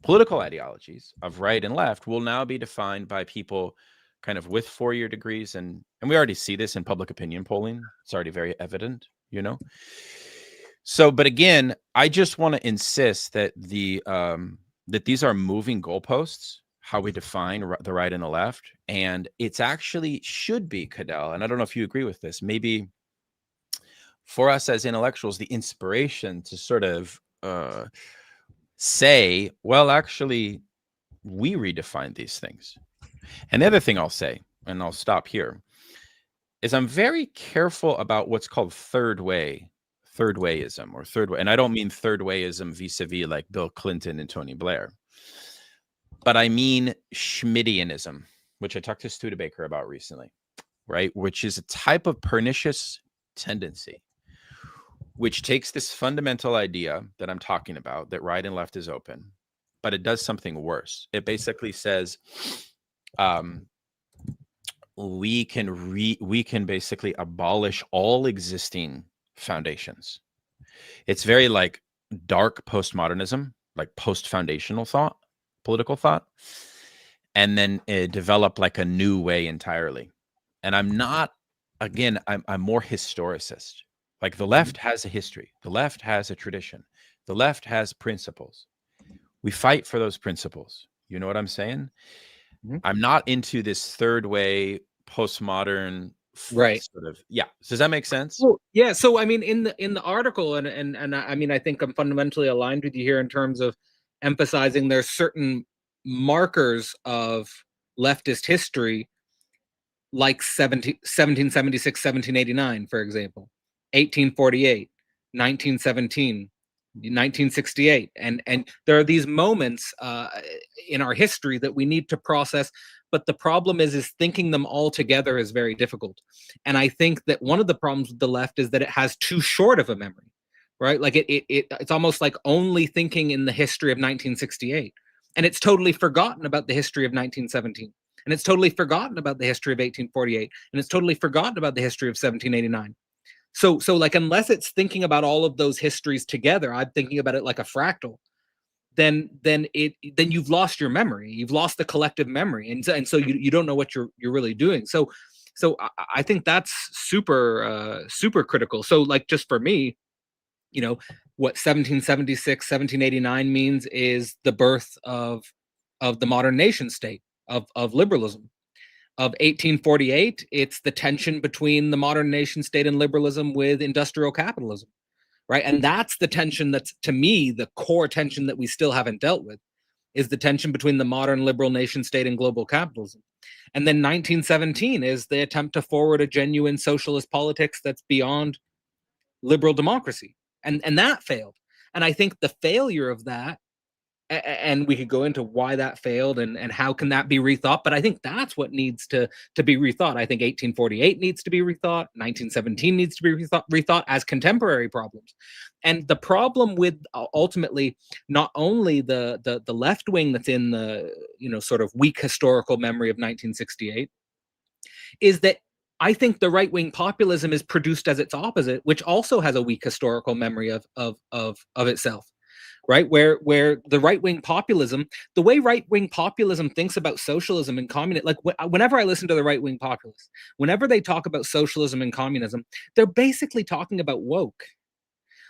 political ideologies of right and left will now be defined by people kind of with 4-year degrees, and we already see this in public opinion polling. It's already very evident, you know. So, but again, I just want to insist that that these are moving goalposts, how we define the right and the left, and it's actually should be, Cadell, and I don't know if you agree with this, maybe for us as intellectuals, the inspiration to sort of say, well, actually, we redefine these things. And the other thing I'll say, and I'll stop here, is I'm very careful about what's called third wayism or third way. And I don't mean third wayism vis-a-vis like Bill Clinton and Tony Blair, but I mean Schmittianism, which I talked to Studebaker about recently, right? Which is a type of pernicious tendency, which takes this fundamental idea that I'm talking about, that right and left is open, but it does something worse. It basically says, we can basically abolish all existing foundations. It's very like dark postmodernism, like post-foundational thought, political thought, and then develop like a new way entirely. And I'm not, again, I'm more historicist. Like the left has a history, the left has a tradition, the left has principles. We fight for those principles. You know what I'm saying? I'm not into this third way postmodern Right. sort of. Yeah. Does that make sense? Well, yeah. So I mean, in the article, and I mean, I think I'm fundamentally aligned with you here in terms of emphasizing there's certain markers of leftist history, like 1776, 1789, for example, 1848, 1917. 1968, and there are these moments in our history that we need to process, but the problem is thinking them all together is very difficult. And I think that one of the problems with the left is that it has too short of a memory, right? Like it's almost like only thinking in the history of 1968, and it's totally forgotten about the history of 1917, and it's totally forgotten about the history of 1848, and it's totally forgotten about the history of 1789. So like, unless it's thinking about all of those histories together, I'm thinking about it like a fractal, then you've lost your memory. You've lost the collective memory. And so you don't know what you're really doing. So I think that's super critical. So like, just for me, you know, what 1776, 1789 means is the birth of the modern nation state, of liberalism. Of 1848, it's the tension between the modern nation state and liberalism with industrial capitalism, right? And that's the tension that's, to me, the core tension that we still haven't dealt with, is the tension between the modern liberal nation state and global capitalism. And then 1917 is the attempt to forward a genuine socialist politics that's beyond liberal democracy. And that failed. And I think the failure of that, and we could go into why that failed and how can that be rethought, but I think that's what needs to be rethought. I think 1848 needs to be rethought, 1917 needs to be rethought as contemporary problems. And the problem with ultimately not only the left wing that's in the, you know, sort of weak historical memory of 1968, is that I think the right wing populism is produced as its opposite, which also has a weak historical memory of itself. Right, where the right wing populism, the way right wing populism thinks about socialism and communism, like whenever I listen to the right wing populists, whenever they talk about socialism and communism, they're basically talking about woke.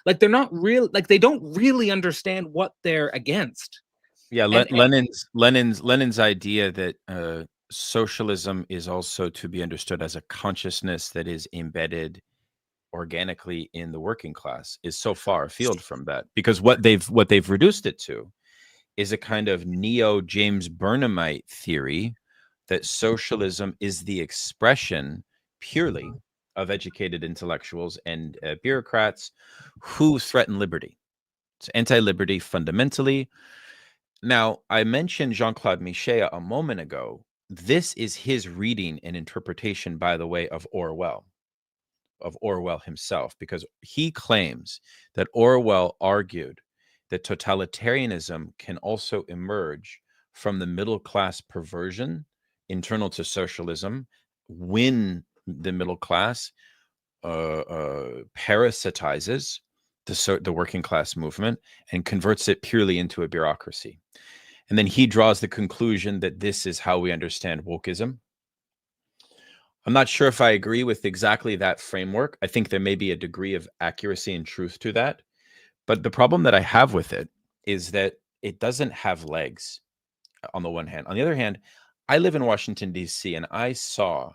Like they're not real, like they don't really understand what they're against. Yeah, Lenin's idea that socialism is also to be understood as a consciousness that is embedded organically in the working class is so far afield from that, because what they've reduced it to is a kind of neo James Burnhamite theory that socialism is the expression purely of educated intellectuals and bureaucrats who threaten liberty. It's anti-liberty fundamentally. Now, I mentioned Jean-Claude Michet a moment ago. This is his reading and interpretation, by the way, of Orwell himself, because he claims that Orwell argued that totalitarianism can also emerge from the middle class perversion internal to socialism when the middle class parasitizes the working class movement and converts it purely into a bureaucracy. And then he draws the conclusion that this is how we understand wokeism. I'm not sure if I agree with exactly that framework. I think there may be a degree of accuracy and truth to that. But the problem that I have with it is that it doesn't have legs on the one hand. On the other hand, I live in Washington, D.C., and I saw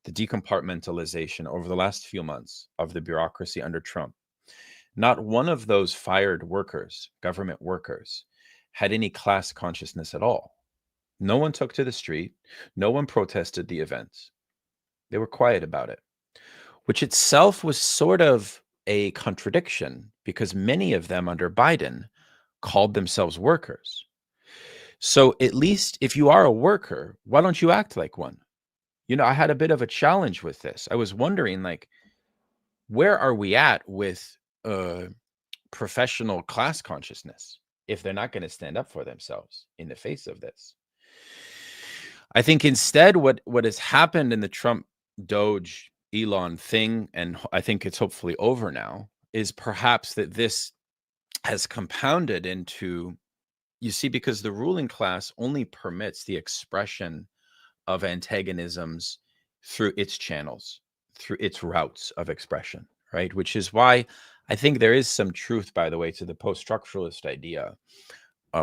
the decompartmentalization over the last few months of the bureaucracy under Trump. Not one of those fired workers, government workers, had any class consciousness at all. No one took to the street. No one protested the events. They were quiet about it, which itself was sort of a contradiction because many of them under Biden called themselves workers. So at least if you are a worker, why don't you act like one? You know, I had a bit of a challenge with this. I was wondering, like, where are we at with professional class consciousness if they're not going to stand up for themselves in the face of this? I think instead what has happened in the Trump Doge Elon thing, and I think it's hopefully over now, is perhaps that this has compounded into, you see, because the ruling class only permits the expression of antagonisms through its channels, through its routes of expression, right? Which is why I think there is some truth, by the way, to the post-structuralist idea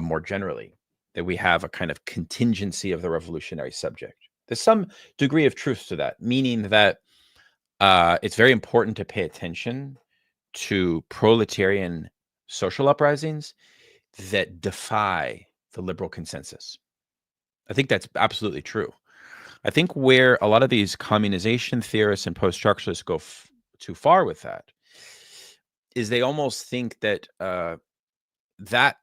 more generally, that we have a kind of contingency of the revolutionary subject. There's some degree of truth to that, meaning that it's very important to pay attention to proletarian social uprisings that defy the liberal consensus. I think that's absolutely true. I think where a lot of these communization theorists and post-structuralists go too far with that is they almost think that that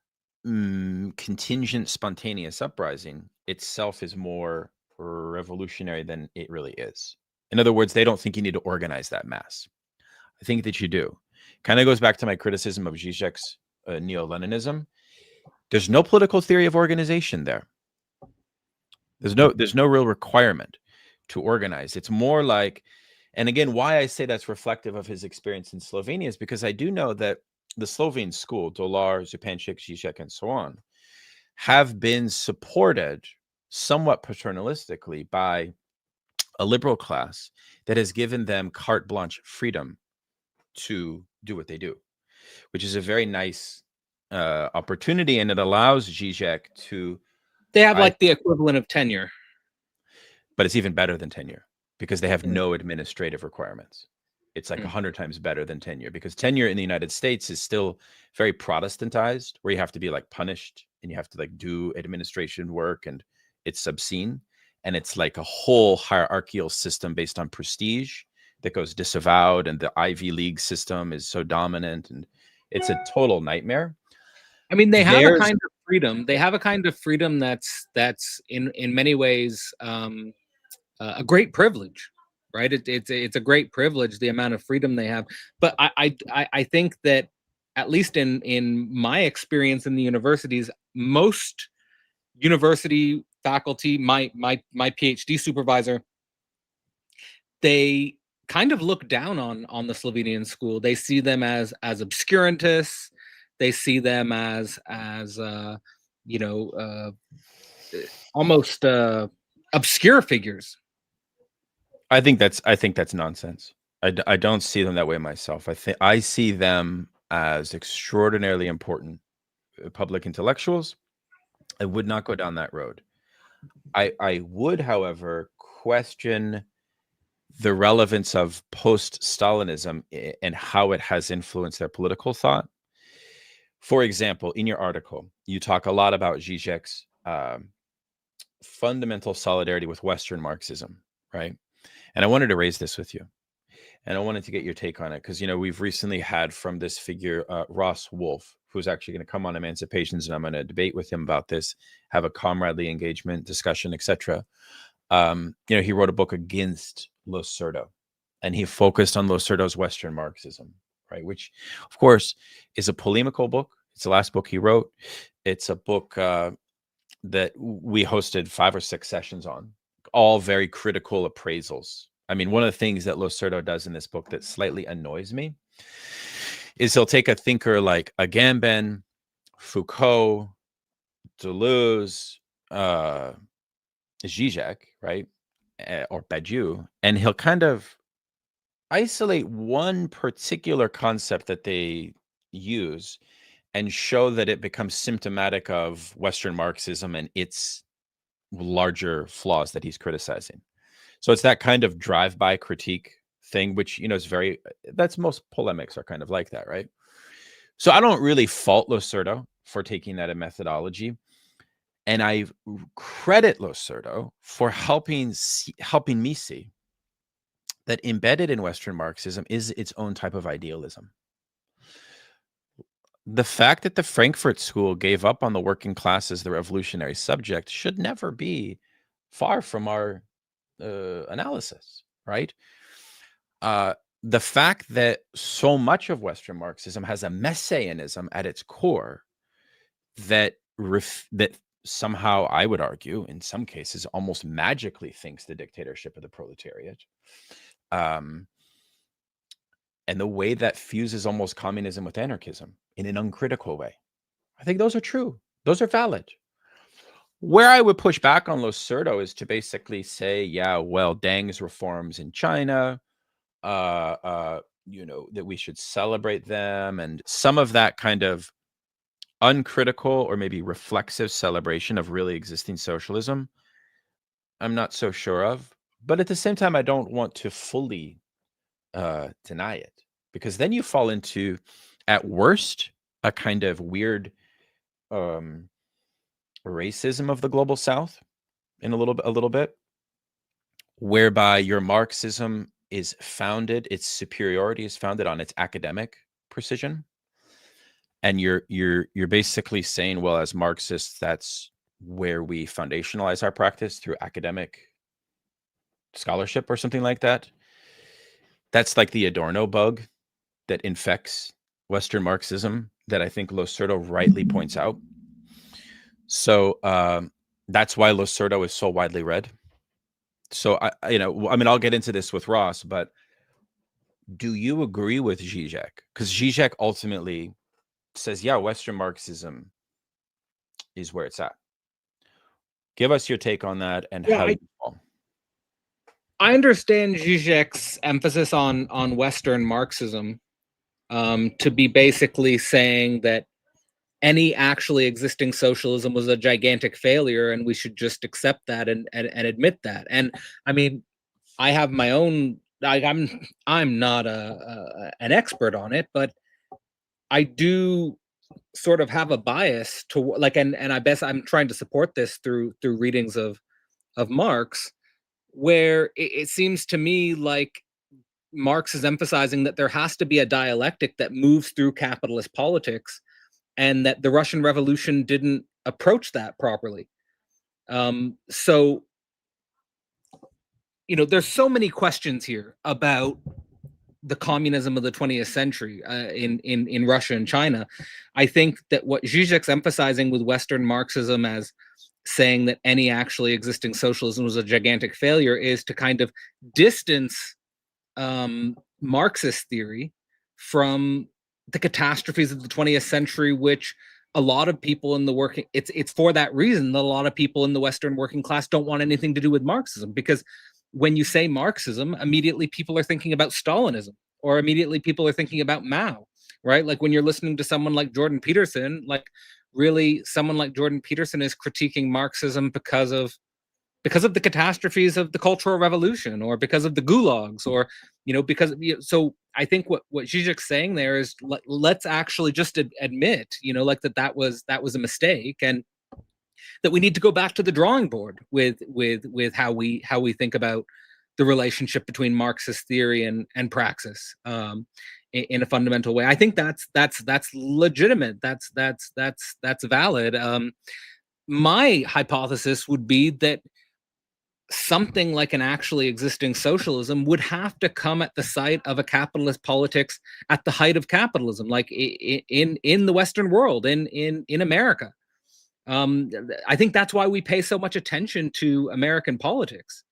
contingent spontaneous uprising itself is more revolutionary than it really is. In other words, they don't think you need to organize that mass. I think that you do. Kind of goes back to my criticism of Žižek's neo-Leninism. There's no political theory of organization there. There's no real requirement to organize. It's more like, and again, why I say that's reflective of his experience in Slovenia is because I do know that the Slovene school, Dolar, Zupančič, Žižek, and so on, have been supported somewhat paternalistically by a liberal class that has given them carte blanche freedom to do what they do, which is a very nice opportunity, and it allows Žižek to... They have like the equivalent of tenure. But it's even better than tenure because they have no administrative requirements. It's like 100 times better than tenure, because tenure in the United States is still very Protestantized, where you have to be like punished and you have to like do administration work, and it's obscene. And it's like a whole hierarchical system based on prestige that goes disavowed, and the Ivy League system is so dominant, and it's a total nightmare. I mean, they have a kind of freedom. They have a kind of freedom that's in many ways a great privilege, right? It's a great privilege, the amount of freedom they have. But I think that, at least in my experience in the universities, most university faculty, my PhD supervisor, they kind of look down on the Slovenian school. They see them as obscurantists. They see them as almost obscure figures. I think that's nonsense. I don't see them that way myself. I see them as extraordinarily important public intellectuals. I would not go down that road. I would, however, question the relevance of post-Stalinism and how it has influenced their political thought. For example, in your article, you talk a lot about Žižek's fundamental solidarity with Western Marxism, right? And I wanted to raise this with you, and I wanted to get your take on it, because, you know, we've recently had from this figure, Ross Wolf, who's actually going to come on Emancipations, and I'm going to debate with him about this, have a comradely engagement, discussion, etc. He wrote a book against Lo Cerdo, and he focused on Lo Cerdo's Western Marxism, right? Which, of course, is a polemical book. It's the last book he wrote. It's a book that we hosted 5 or 6 sessions on, all very critical appraisals. I mean, one of the things that Lo Cerdo does in this book that slightly annoys me is he'll take a thinker like Agamben, Foucault, Deleuze, Žižek, right, or Badiou, and he'll kind of isolate one particular concept that they use and show that it becomes symptomatic of Western Marxism and its larger flaws that he's criticizing. So it's that kind of drive-by critique thing, which, is very, that's most polemics are kind of like that, right? So I don't really fault Losurdo for taking that methodology. And I credit Losurdo for helping me see that embedded in Western Marxism is its own type of idealism. The fact that the Frankfurt School gave up on the working class as the revolutionary subject should never be far from our analysis, right? The fact that so much of Western Marxism has a messianism at its core that that somehow, I would argue, in some cases, almost magically thinks the dictatorship of the proletariat. And the way that fuses almost communism with anarchism in an uncritical way. I think those are true. Those are valid. Where I would push back on Losurdo is to basically say, yeah, well, Deng's reforms in China, that we should celebrate them. And some of that kind of uncritical or maybe reflexive celebration of really existing socialism, I'm not so sure of. But at the same time, I don't want to fully deny it, because then you fall into, at worst, a kind of weird racism of the global South in a little bit, whereby your Marxism is founded, its superiority is founded on its academic precision, and you're basically saying, well, as Marxists, that's where we foundationalize our practice, through academic scholarship or something like that. That's like the Adorno bug that infects Western Marxism that I think Losurdo rightly points out. So that's why Losurdo is so widely read. So I'll get into this with Ross, but do you agree with Žižek? Because Žižek ultimately says, yeah, Western Marxism is where it's at. Give us your take on that and how you fall. I understand Žižek's emphasis on Western Marxism to be basically saying that any actually existing socialism was a gigantic failure, and we should just accept that and admit that. And I mean, I have my own. I'm not an expert on it, but I do sort of have a bias to like, and I guess I'm trying to support this through readings of Marx, where it seems to me like Marx is emphasizing that there has to be a dialectic that moves through capitalist politics, and that the Russian Revolution didn't approach that properly. So, there's so many questions here about the communism of the 20th century in Russia and China. I think that what Zizek's emphasizing with Western Marxism as saying that any actually existing socialism was a gigantic failure is to kind of distance Marxist theory from the catastrophes of the 20th century, which a lot of people in the working, it's for that reason that a lot of people in the Western working class don't want anything to do with Marxism, because when you say Marxism, immediately people are thinking about Stalinism, or immediately people are thinking about Mao, right? Like when you're listening to someone like Jordan Peterson, like really someone like Jordan Peterson is critiquing Marxism because of the catastrophes of the Cultural Revolution, or because of the gulags, or so I think what Zizek's saying there is let's actually just admit like that was a mistake, and that we need to go back to the drawing board with how we think about the relationship between Marxist theory and praxis in a fundamental way. I think that's legitimate. That's valid. My hypothesis would be that something like an actually existing socialism would have to come at the site of a capitalist politics at the height of capitalism, like in the Western world, in America. I think that's why we pay so much attention to American politics.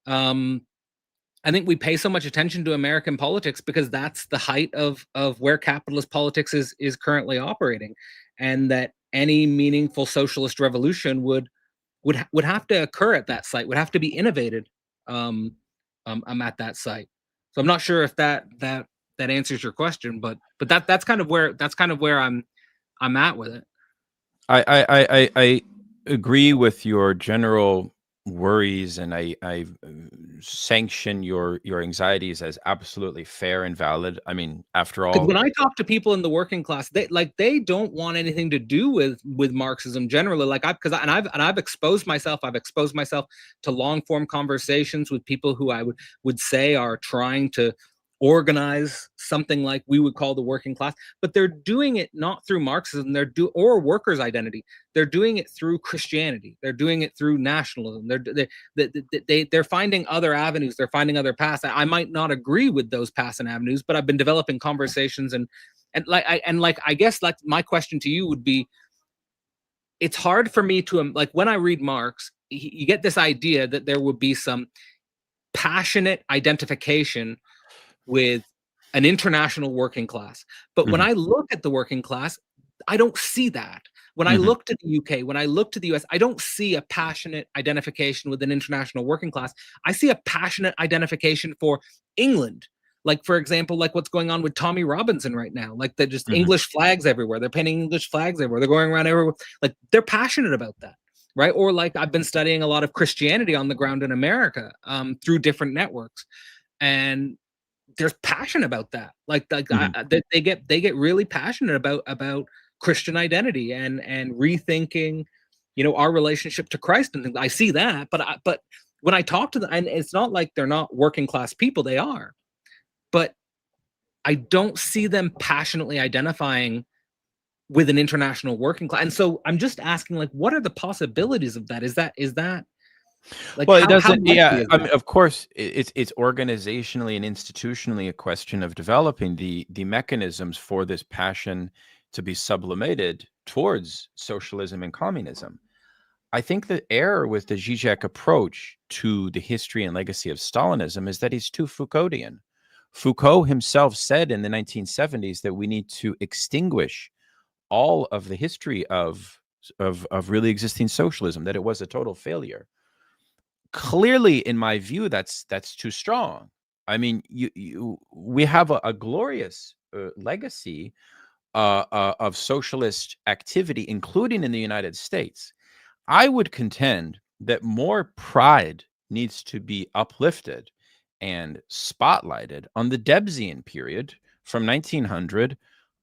I think we pay so much attention to American politics because that's the height of where capitalist politics is currently operating, and that any meaningful socialist revolution would have to occur at that site, would have to be innovated at that site. So I'm not sure if that answers your question, but that's kind of where I'm at with it. I agree with your general worries, and I sanction your anxieties as absolutely fair and valid. I mean, after all, when I talk to people in the working class, they don't want anything to do with Marxism generally. Like I've exposed myself. I've exposed myself to long form conversations with people who I would say are trying to organize something like we would call the working class, but they're doing it not through Marxism, or workers' identity. They're doing it through Christianity. They're doing it through nationalism. They're finding other avenues. They're finding other paths. I might not agree with those paths and avenues, but I've been developing conversations and I guess like my question to you would be, it's hard for me to like when I read Marx, you get this idea that there would be some passionate identification with an international working class. But when I look at the working class, I don't see that. When I look to the UK, when I look to the US, I don't see a passionate identification with an international working class. I see a passionate identification for England. Like, for example, like what's going on with Tommy Robinson right now. Like they're just English flags everywhere. They're painting English flags everywhere. They're going around everywhere. Like they're passionate about that. Right. Or like I've been studying a lot of Christianity on the ground in America through different networks. And there's passion about that. Like they get really passionate about Christian identity and rethinking, our relationship to Christ and things. I see that, but when I talk to them, and it's not like they're not working class people, they are, but I don't see them passionately identifying with an international working class. And so I'm just asking, like, what are the possibilities of that? Is that like, well, it doesn't. Yeah, I mean, of course, it's organizationally and institutionally a question of developing the mechanisms for this passion to be sublimated towards socialism and communism. I think the error with the Žižek approach to the history and legacy of Stalinism is that he's too Foucauldian. Foucault himself said in the 1970s that we need to extinguish all of the history of really existing socialism, that it was a total failure. Clearly, in my view, that's too strong. I mean, we have a glorious legacy of socialist activity, including in the United States. I would contend that more pride needs to be uplifted and spotlighted on the Debsian period from 1900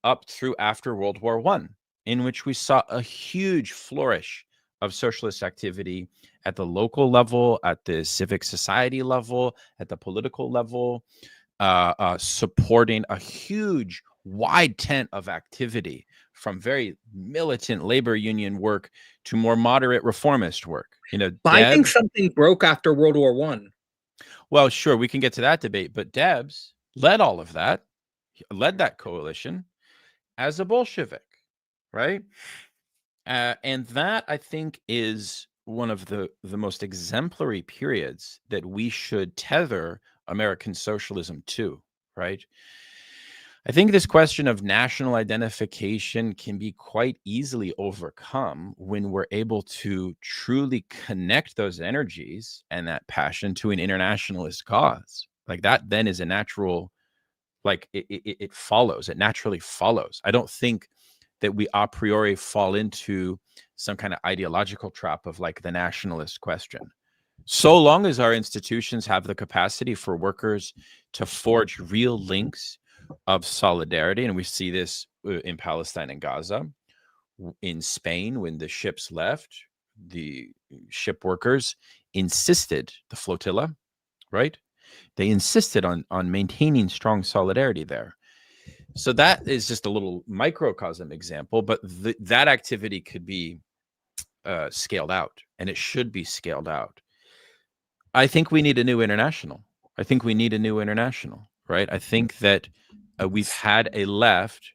up through after World War I, in which we saw a huge flourish of socialist activity at the local level, at the civic society level, at the political level, supporting a huge wide tent of activity from very militant labor union work to more moderate reformist work. but I think something broke after World War I. Well, sure, we can get to that debate, but Debs led all of that, led that coalition as a Bolshevik, right? And that, I think, is one of the most exemplary periods that we should tether American socialism to, right? I think this question of national identification can be quite easily overcome when we're able to truly connect those energies and that passion to an internationalist cause. Like that then is a natural, like it follows, it naturally follows. I don't think that we a priori fall into some kind of ideological trap of like the nationalist question. So long as our institutions have the capacity for workers to forge real links of solidarity, and we see this in Palestine and Gaza, in Spain, when the ships left, the ship workers insisted, the flotilla, right? They insisted on maintaining strong solidarity there. So that is just a little microcosm example, but that activity could be scaled out, and it should be scaled out. I think we need a new international. I think we need a new international, right? I think that we've had a left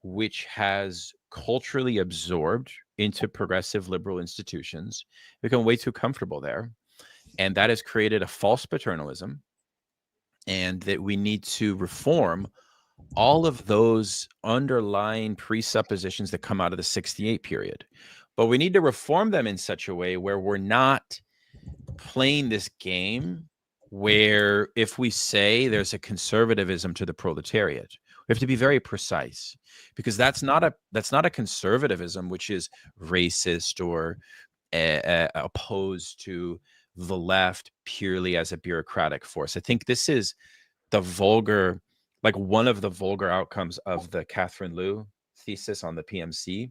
which has culturally absorbed into progressive liberal institutions, become way too comfortable there. And that has created a false paternalism, and that we need to reform all of those underlying presuppositions that come out of the 68 period. But we need to reform them in such a way where we're not playing this game where if we say there's a conservatism to the proletariat, we have to be very precise, because that's not a conservatism which is racist or opposed to the left purely as a bureaucratic force. I think this is the vulgar, like one of the vulgar outcomes of the Catherine Liu thesis on the PMC.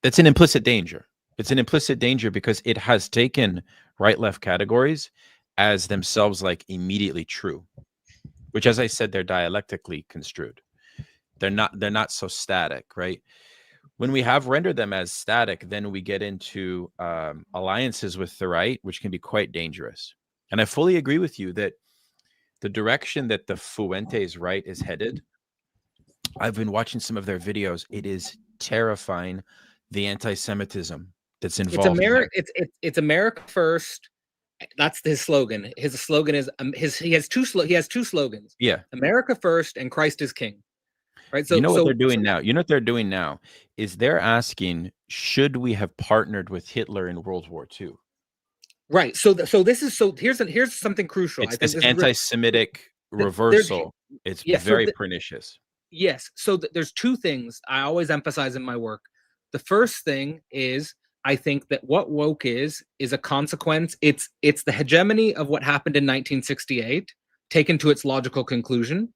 It's an implicit danger. It's an implicit danger because it has taken right-left categories as themselves like immediately true, which, as I said, they're dialectically construed. They're not so static, right? When we have rendered them as static, then we get into alliances with the right, which can be quite dangerous. And I fully agree with you that the direction that the Fuentes right is headed, I've been watching some of their videos. It is terrifying, the anti-Semitism that's involved. It's America first. That's his slogan. His slogan is he has two slogans. Yeah. America first and Christ is king. Right. So you know what they're doing now? You know what they're doing now is they're asking, should we have partnered with Hitler in World War II? Right. Here's something crucial. It's this anti-Semitic reversal. It's very pernicious. Yes. So there's two things I always emphasize in my work. The first thing is, I think that what woke is a consequence. It's the hegemony of what happened in 1968 taken to its logical conclusion.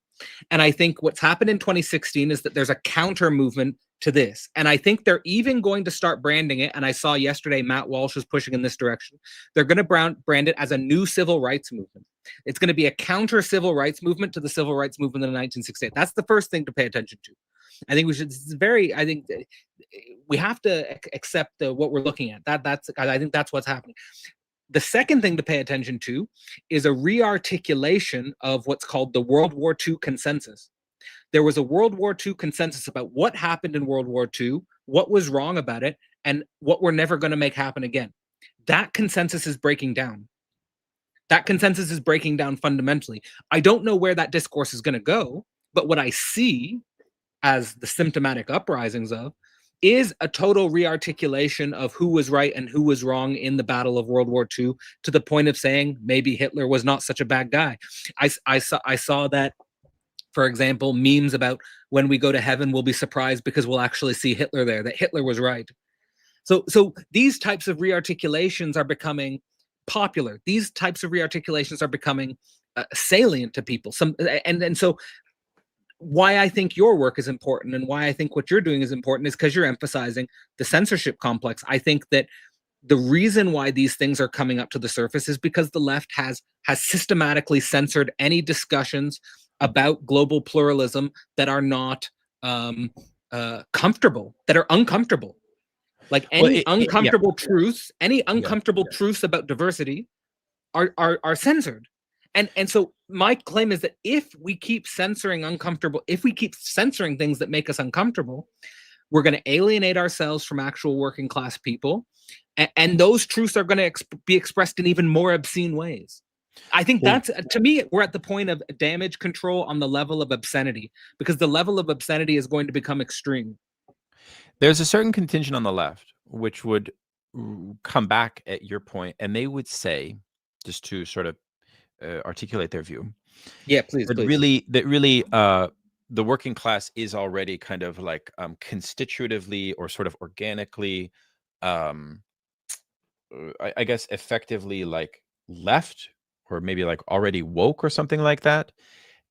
And I think what's happened in 2016 is that there's a counter movement to this. And I think they're even going to start branding it. And I saw yesterday Matt Walsh was pushing in this direction. They're going to brand it as a new civil rights movement. It's going to be a counter civil rights movement to the civil rights movement in 1968. That's the first thing to pay attention to. I think we have to accept what we're looking at. I think that's what's happening. The second thing to pay attention to is a rearticulation of what's called the World War II consensus. There was a World War II consensus about what happened in World War II, what was wrong about it, and what we're never going to make happen again. That consensus is breaking down. That consensus is breaking down fundamentally. I don't know where that discourse is going to go, but what I see as the symptomatic uprisings of is a total rearticulation of who was right and who was wrong in the battle of World War II, to the point of saying maybe Hitler was not such a bad guy. I saw that, for example, memes about when we go to heaven, we'll be surprised because we'll actually see Hitler there, that Hitler was right. So these types of rearticulations are becoming popular. These types of rearticulations are becoming salient to people. And so why I think your work is important and why I think what you're doing is important is because you're emphasizing the censorship complex. I think that the reason why these things are coming up to the surface is because the left has systematically censored any discussions about global pluralism that are not comfortable, that are uncomfortable. Like any uncomfortable truths, any uncomfortable truths about diversity are censored. And so my claim is that if we keep censoring things that make us uncomfortable, we're going to alienate ourselves from actual working class people. And those truths are going to be expressed in even more obscene ways. I think that's, to me, we're at the point of damage control on the level of obscenity, because the level of obscenity is going to become extreme. There's a certain contingent on the left which would come back at your point, and they would say, just to sort of articulate their view. Yeah, please. That really, the working class is already kind of like constitutively or sort of organically, I guess, effectively like left, or maybe like already woke or something like that.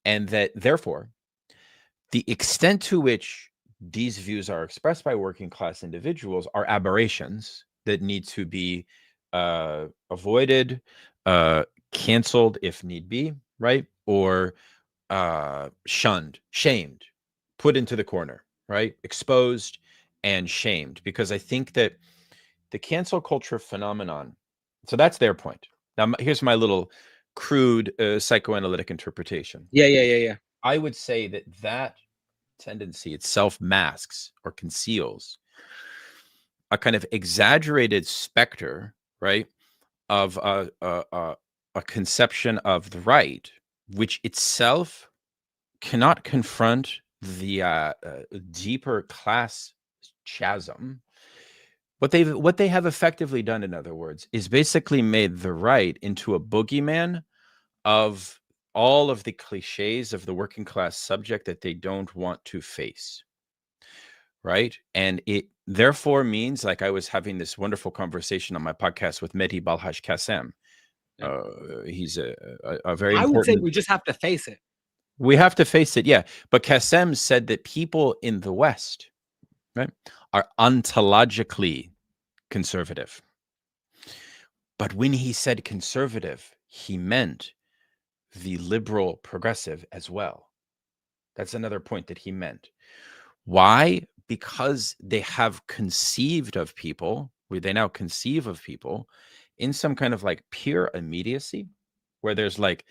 And that therefore, the extent to which these views are expressed by working class individuals are aberrations that need to be avoided, canceled if need be, right? Or shunned, shamed, put into the corner, right? Exposed and shamed. Because I think that the cancel culture phenomenon, so that's their point. Now, here's my little crude psychoanalytic interpretation. Yeah. I would say that tendency itself masks or conceals a kind of exaggerated specter, right, of a conception of the right, which itself cannot confront the deeper class chasm, what they have effectively done, in other words, is basically made the right into a boogeyman of all of the cliches of the working class subject that they don't want to face. Right. And it therefore means, like, I was having this wonderful conversation on my podcast with Mehdi Balhaj Kassem. He's a very I would say important. we just have to face it. We have to face it. Yeah. But Kassem said that people in the West, right, are ontologically conservative. But when he said conservative, he meant the liberal progressive as well. That's another point that he meant. Why? Because they have conceived of people, where they now conceive of people in some kind of like pure immediacy, where there's like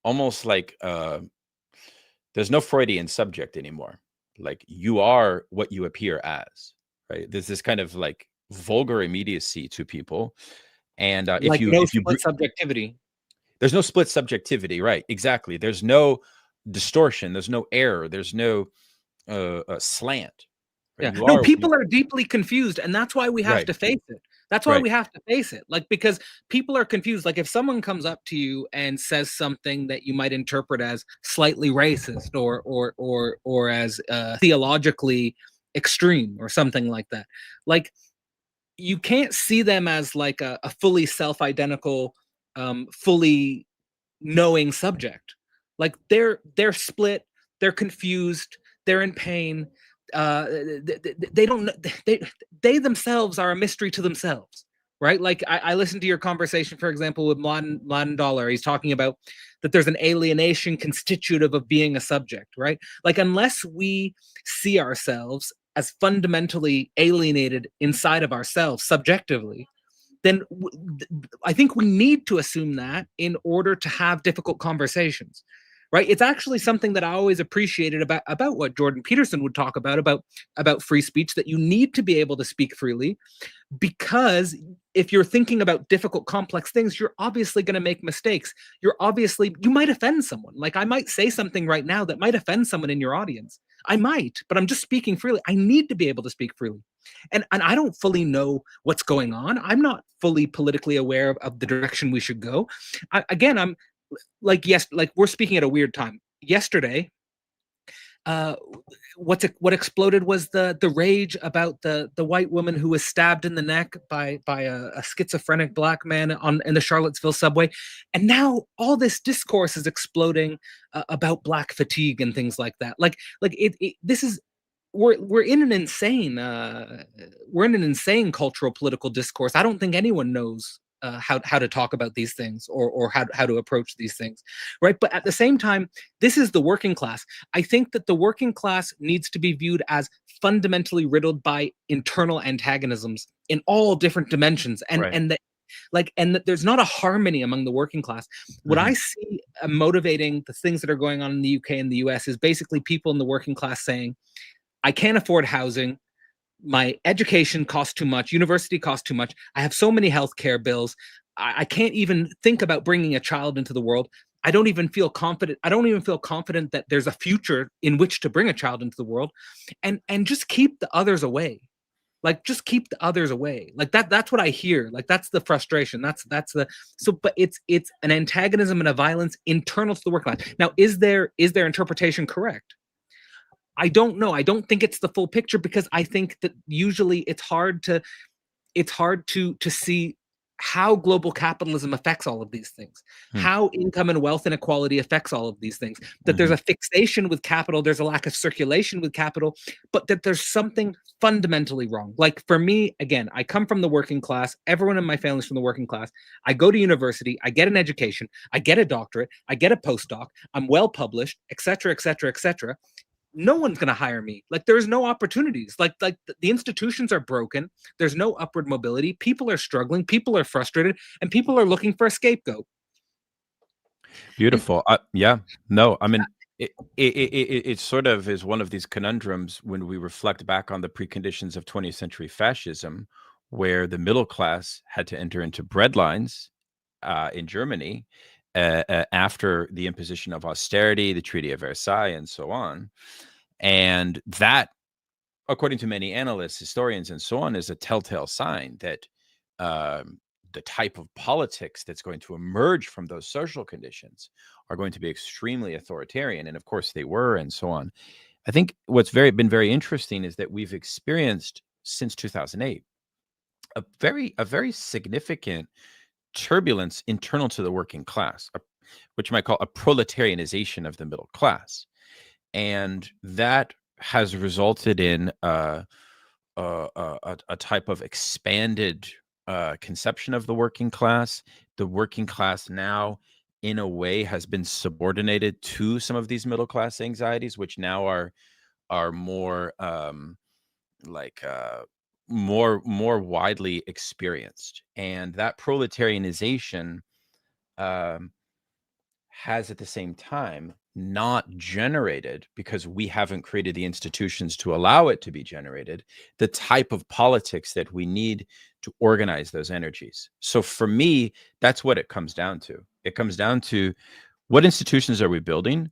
almost like there's no Freudian subject anymore. Like, you are what you appear as, right? There's this kind of like vulgar immediacy to people. And Like no split subjectivity. There's no split subjectivity, right? Exactly. There's no distortion. There's no error. There's no slant. Right? Yeah. No, people are deeply confused, and that's why we have to face it. That's why we have to face it. Like, because people are confused. Like, if someone comes up to you and says something that you might interpret as slightly racist or as theologically extreme or something like that, like, you can't see them as like a fully self-identical, fully knowing subject. Like, they're split, they're confused, they're in pain. They don't. They themselves are a mystery to themselves, right? Like, I listened to your conversation, for example, with Mladen Dollar. He's talking about that there's an alienation constitutive of being a subject, right? Like, unless we see ourselves as fundamentally alienated inside of ourselves subjectively, then I think we need to assume that in order to have difficult conversations, right? It's actually something that I always appreciated about what Jordan Peterson would talk about free speech, that you need to be able to speak freely, because if you're thinking about difficult, complex things, you're obviously going to make mistakes. You might offend someone. Like, I might say something right now that might offend someone in your audience. I might, but I'm just speaking freely. I need to be able to speak freely. And I don't fully know what's going on. I'm not fully politically aware of the direction we should go. I'm like, yes, like, we're speaking at a weird time. Yesterday, what exploded was the rage about the white woman who was stabbed in the neck by a schizophrenic black man in the Charlottesville subway, and now all this discourse is exploding about black fatigue and things like that. This is, we're in an insane cultural political discourse. I don't think anyone knows how to talk about these things or how to approach these things, right? But at the same time, this is the working class. I think that the working class needs to be viewed as fundamentally riddled by internal antagonisms in all different dimensions, and that there's not a harmony among the working class. What I see motivating the things that are going on in the UK and the US is basically people in the working class saying, I can't afford housing. My education costs too much. University costs too much. I have so many healthcare bills. I can't even think about bringing a child into the world. I don't even feel confident. I don't even feel confident that there's a future in which to bring a child into the world, and just keep the others away. Like, just keep the others away. Like, that's what I hear. Like, that's the frustration. But it's an antagonism and a violence internal to the working class. Now, is their interpretation correct? I don't know. I don't think it's the full picture, because I think that usually it's hard to see how global capitalism affects all of these things, how income and wealth inequality affects all of these things, that there's a fixation with capital, there's a lack of circulation with capital, but that there's something fundamentally wrong. Like, for me, again, I come from the working class. Everyone in my family is from the working class. I go to university, I get an education, I get a doctorate, I get a postdoc, I'm well published, etc., etc., etc. No one's going to hire me. Like, there's no opportunities. Like the institutions are broken. There's no upward mobility. People are struggling. People are frustrated, and people are looking for a scapegoat. Beautiful. Yeah. No, I mean, it sort of is one of these conundrums when we reflect back on the preconditions of 20th century fascism, where the middle class had to enter into breadlines in Germany, after the imposition of austerity, the Treaty of Versailles, and so on. And that, according to many analysts, historians, and so on, is a telltale sign that the type of politics that's going to emerge from those social conditions are going to be extremely authoritarian. And of course they were, and so on. I think what's been very interesting is that we've experienced since 2008 a very significant turbulence internal to the working class, which you might call a proletarianization of the middle class. And that has resulted in a type of expanded conception of the working class. The working class now, in a way, has been subordinated to some of these middle class anxieties, which now are more more widely experienced. And that proletarianization has at the same time not generated, because we haven't created the institutions to allow it to be generated, the type of politics that we need to organize those energies. So for me, that's what it comes down to. It comes down to what institutions are we building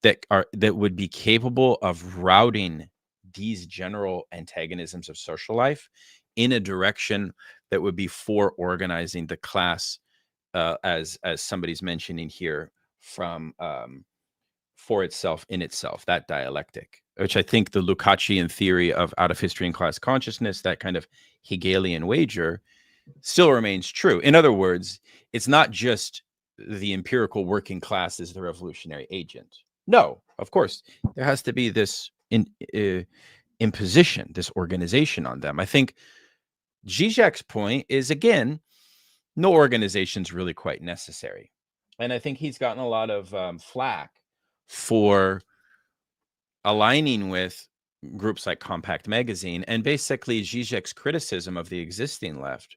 that would be capable of routing these general antagonisms of social life in a direction that would be for organizing the class, as somebody's mentioning here, from for itself, in itself, that dialectic, which I think the Lukácsian theory of out of history and class consciousness, that kind of Hegelian wager, still remains true. In other words, it's not just the empirical working class is the revolutionary agent. No, of course, there has to be this imposition, this organization on them. I think Žižek's point is, again, no organization is really quite necessary. And I think he's gotten a lot of flack for aligning with groups like Compact Magazine, and basically Žižek's criticism of the existing left,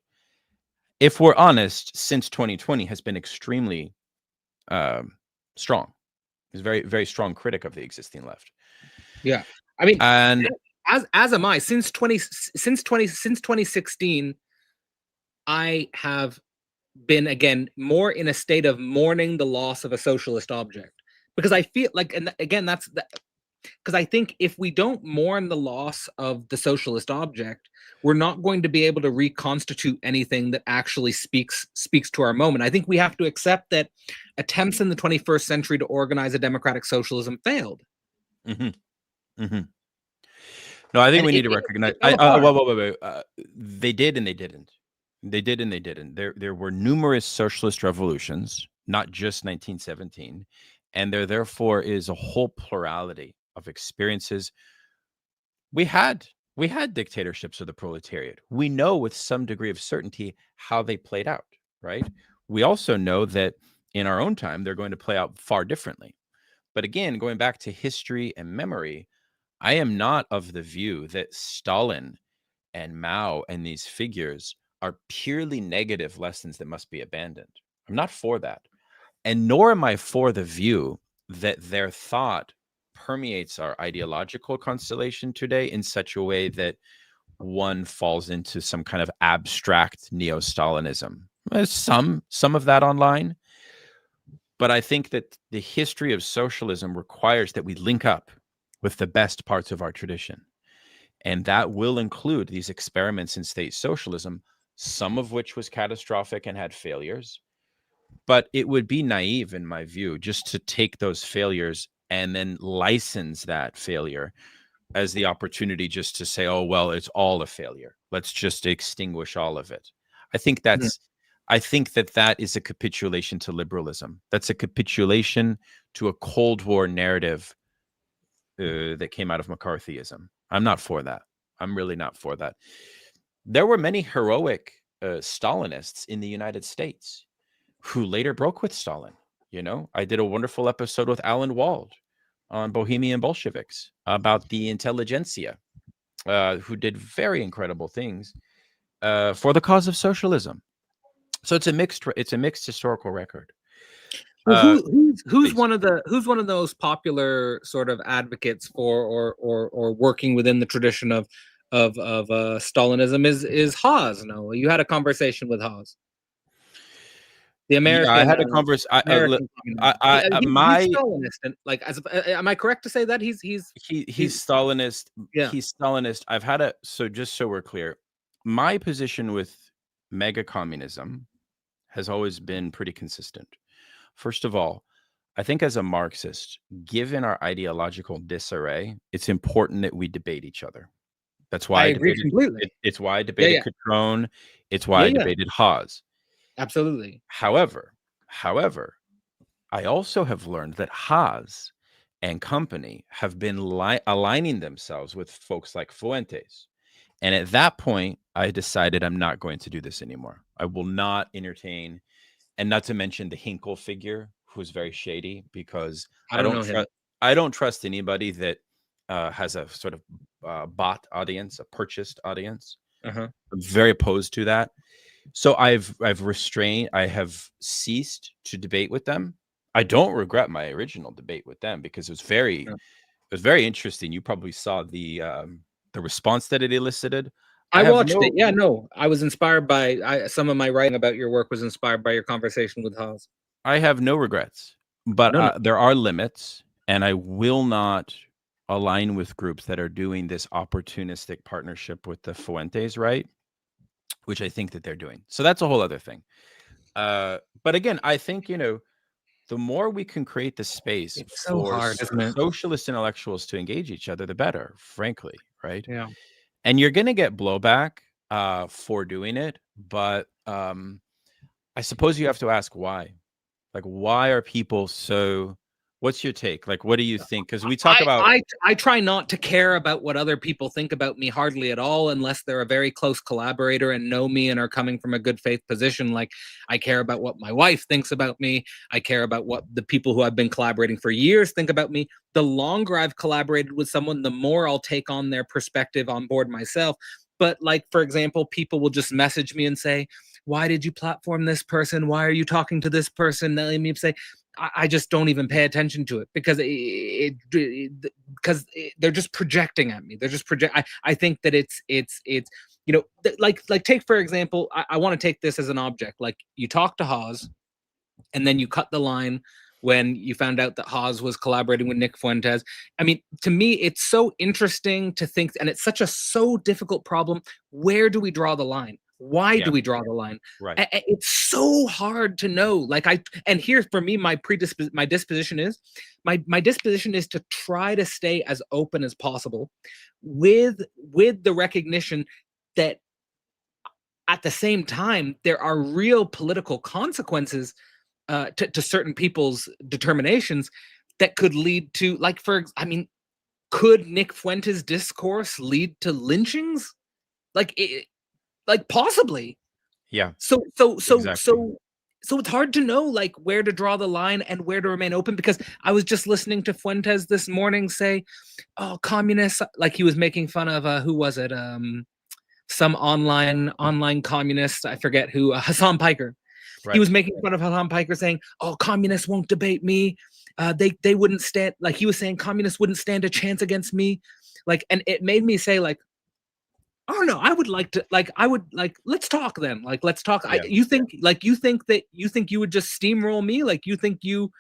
if we're honest, since 2020 has been extremely strong. He's a very, very strong critic of the existing left. Yeah. I mean, and as am I. Since 2016, I have been, again, more in a state of mourning the loss of a socialist object, because I feel like, and again, because I think if we don't mourn the loss of the socialist object, we're not going to be able to reconstitute anything that actually speaks to our moment. I think we have to accept that attempts in the 21st century to organize a democratic socialism failed. Mm-hmm. Mm-hmm. No, I think we need to recognize. Wait. They did and they didn't. They did and they didn't. There were numerous socialist revolutions, not just 1917, and there therefore is a whole plurality of experiences. We had dictatorships of the proletariat. We know with some degree of certainty how they played out, right? We also know that in our own time, they're going to play out far differently. But again, going back to history and memory, I am not of the view that Stalin and Mao and these figures are purely negative lessons that must be abandoned. I'm not for that. And nor am I for the view that their thought permeates our ideological constellation today in such a way that one falls into some kind of abstract neo-Stalinism. There's some of that online, but I think that the history of socialism requires that we link up with the best parts of our tradition. And that will include these experiments in state socialism, some of which was catastrophic and had failures. But it would be naive, in my view, just to take those failures and then license that failure as the opportunity just to say, oh, well, it's all a failure. Let's just extinguish all of it. I think that is a capitulation to liberalism. That's a capitulation to a Cold War narrative that came out of McCarthyism. I'm not for that. I'm really not for that. There were many heroic Stalinists in the United States who later broke with Stalin. You know, I did a wonderful episode with Alan Wald on Bohemian Bolsheviks about the intelligentsia, who did very incredible things for the cause of socialism. So it's a mixed historical record. Well, who's one of those popular sort of advocates for or working within the tradition of Stalinism is Haas? No, you had a conversation with Haas. The American. I had a conversation. American My he's Stalinist, and like, am I correct to say that he's Stalinist? Yeah. He's Stalinist. I've had just so we're clear, my position with mega communism has always been pretty consistent. First of all, I think as a Marxist, given our ideological disarray, it's important that we debate each other. That's why I agree completely. It's why I debated Catron. It's why I debated Haas. Absolutely. However, I also have learned that Haas and company have been aligning themselves with folks like Fuentes. And at that point, I decided I'm not going to do this anymore. I will not entertain, and not to mention the Hinkle figure, who's very shady, because I don't trust anybody that has a sort of bot audience, a purchased audience. I'm very opposed to that. So I've restrained. I have ceased to debate with them. I don't regret my original debate with them because it was very interesting. You probably saw the response that it elicited. I watched it. Yeah, no, I was inspired by some of my writing about your work was inspired by your conversation with Haas. I have no regrets, but there are limits, and I will not align with groups that are doing this opportunistic partnership with the Fuentes, right? Which I think that they're doing. So that's a whole other thing. But again, I think, the more we can create the space for socialist intellectuals to engage each other, the better, frankly, right? Yeah. And you're going to get blowback for doing it, but I suppose you have to ask why. Like, why are people so... What's your take? Like, what do you think? Because we talk about... I try not to care about what other people think about me hardly at all, unless they're a very close collaborator and know me and are coming from a good faith position. Like, I care about what my wife thinks about me. I care about what the people who I've been collaborating for years think about me. The longer I've collaborated with someone, the more I'll take on their perspective on board myself. But like, for example, people will just message me and say, why did you platform this person? Why are you talking to this person? Let me say, I just don't even pay attention to it because they're just projecting at me. They're just I think that it's like take, for example, I want to take this as an object. Like, you talk to Haas and then you cut the line when you found out that Haas was collaborating with Nick Fuentes. I mean, to me, it's so interesting to think, and it's so difficult problem. Where do we draw the line? Why do we draw the line? Right. It's so hard to know. And here for me, my disposition is to try to stay as open as possible with the recognition that at the same time, there are real political consequences to certain people's determinations that could lead to, could Nick Fuentes' discourse lead to lynchings? Possibly. Yeah. So it's hard to know where to draw the line and where to remain open, because I was just listening to Fuentes this morning say, "Oh, communists," like he was making fun of who was it? Some online communist, I forget who, Hassan Piker. Right. He was making fun of Hassan Piker, saying, "Oh, communists won't debate me. They wouldn't stand," like he was saying, "Communists wouldn't stand a chance against me." And it made me say, I don't know. I would like to, let's talk then. Let's talk. Yeah. You think you would just steamroll me? You think you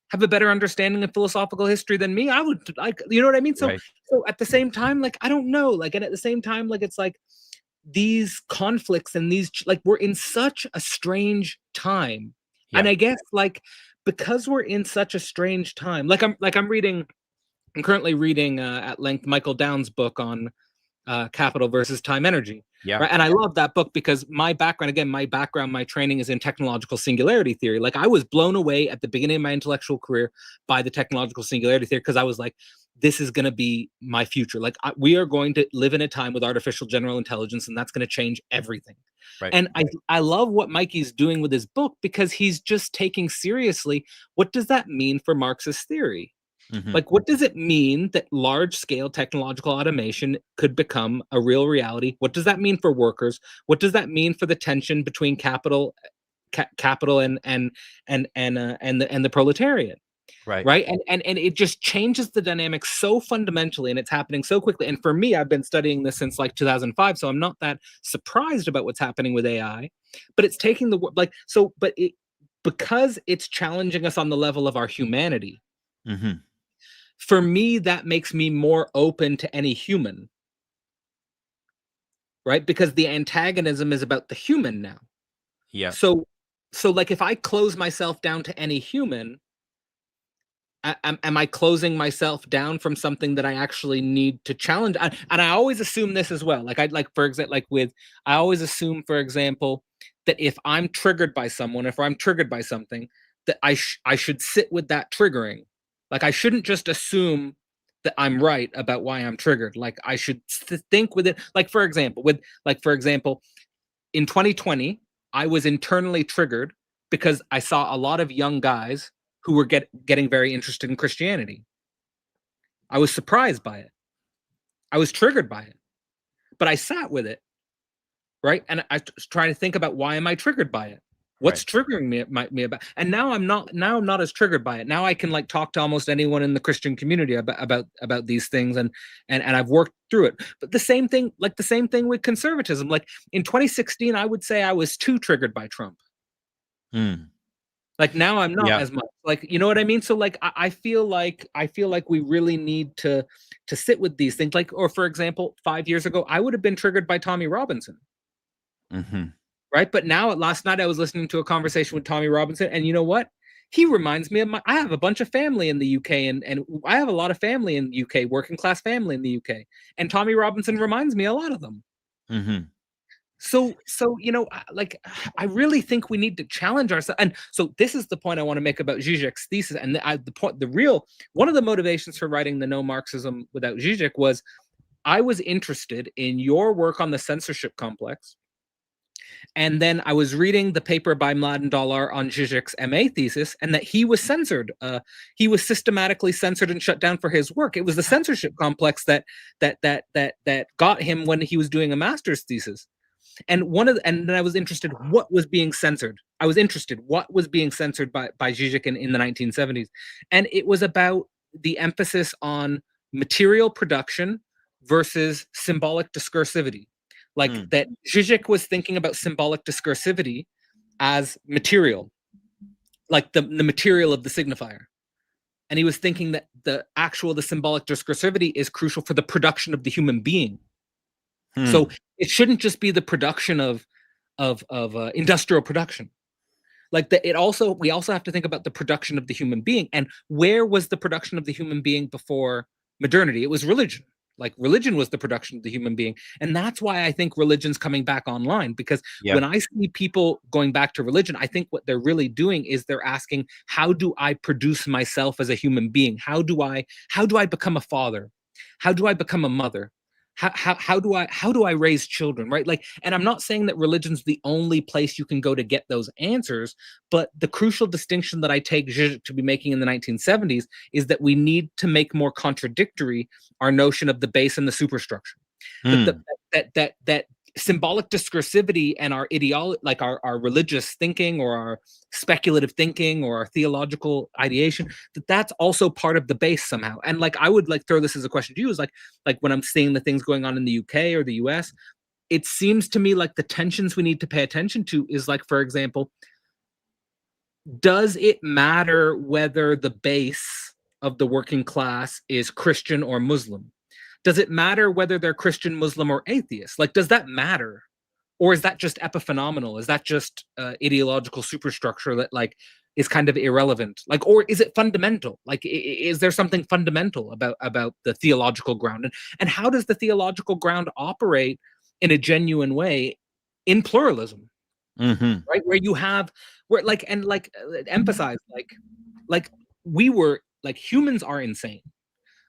have a better understanding of philosophical history than me? I would, you know what I mean? So, right. So at the same time, I don't know. And at the same time, it's these conflicts and these, we're in such a strange time. Yeah. And I guess because we're in such a strange time, I'm currently reading at length Michael Downs' book on capital versus time energy. Yeah. Right? And I love that book because my training is in technological singularity theory. I was blown away at the beginning of my intellectual career by the technological singularity theory, because I was like, this is going to be my future. We are going to live in a time with artificial general intelligence, and that's going to change everything. Right. And I love what Mikey's doing with his book, because he's just taking seriously, what does that mean for Marxist theory? Mm-hmm. What does it mean that large-scale technological automation could become a real reality? What does that mean for workers? What does that mean for the tension between capital and the proletariat? Right. Right. And it just changes the dynamics so fundamentally, and it's happening so quickly. And for me, I've been studying this since 2005, so I'm not that surprised about what's happening with AI. But it's taking because it's challenging us on the level of our humanity. Mm-hmm. For me, that makes me more open to any human, right? Because the antagonism is about the human now. Yeah. So like if I close myself down to any human, am I closing myself down from something that I actually need to challenge? And I always assume this as well. Like I always assume, for example, that if I'm triggered by someone, if I'm triggered by something, that I should sit with that triggering. Like I shouldn't just assume that I'm right about why I'm triggered. Like I should think with it. Like for example, in 2020, I was internally triggered because I saw a lot of young guys who were getting very interested in Christianity. I was surprised by it. I was triggered by it, but I sat with it, right? And I try to think about, why am I triggered by it? What's triggering me about? And now I'm not as triggered by it. Now I can like talk to almost anyone in the Christian community about these things, and I've worked through it. But the same thing with conservatism. Like in 2016, I would say I was too triggered by Trump. Like now I'm not as much. Like, you know what I mean? So like I feel like we really need to sit with these things. Like, or for example, 5 years ago, I would have been triggered by Tommy Robinson. Mm-hmm. Right. But now last night I was listening to a conversation with Tommy Robinson, and you know what? He reminds me of I have a bunch of family in the UK, and I have a lot of family in the UK, working class family in the UK. And Tommy Robinson reminds me a lot of them. Mm-hmm. So, you know, like, I really think we need to challenge ourselves. And so this is the point I want to make about Zizek's thesis. And one of the motivations for writing the No Marxism Without Žižek was I was interested in your work on the censorship complex. And then I was reading the paper by Mladen Dolar on Žižek's MA thesis, and that he was censored. He was systematically censored and shut down for his work. It was the censorship complex that got him when he was doing a master's thesis. And then I was interested what was being censored. I was interested what was being censored by Žižek in the 1970s. And it was about the emphasis on material production versus symbolic discursivity. Like that Žižek was thinking about symbolic discursivity as material, like the material of the signifier. And he was thinking that the symbolic discursivity is crucial for the production of the human being. So it shouldn't just be the production of industrial production. Like we also have to think about the production of the human being. And where was the production of the human being before modernity? It was religion. Like religion was the production of the human being. And that's why I think religion's coming back online, because when I see people going back to religion, I think what they're really doing is they're asking, how do I produce myself as a human being? How do I become a father? How do I become a mother? How do I raise children, right? Like, and I'm not saying that religion's the only place you can go to get those answers, but the crucial distinction that I take Žižek to be making in the 1970s is that we need to make more contradictory our notion of the base and the superstructure. That symbolic discursivity and our ideology, like our religious thinking or our speculative thinking or our theological ideation, that's also part of the base somehow. And like I would like throw this as a question to you, is like when I'm seeing the things going on in the UK or the US, it seems to me like the tensions we need to pay attention to is, like, for example, does it matter whether the base of the working class is Christian or Muslim? Does it matter whether they're Christian, Muslim, or atheist? Like, does that matter? Or is that just epiphenomenal? Is that just ideological superstructure that like is kind of irrelevant? Like, or is it fundamental? Like, is there something fundamental about the theological ground? And how does the theological ground operate in a genuine way in pluralism? Right, where you have emphasize we were like, humans are insane.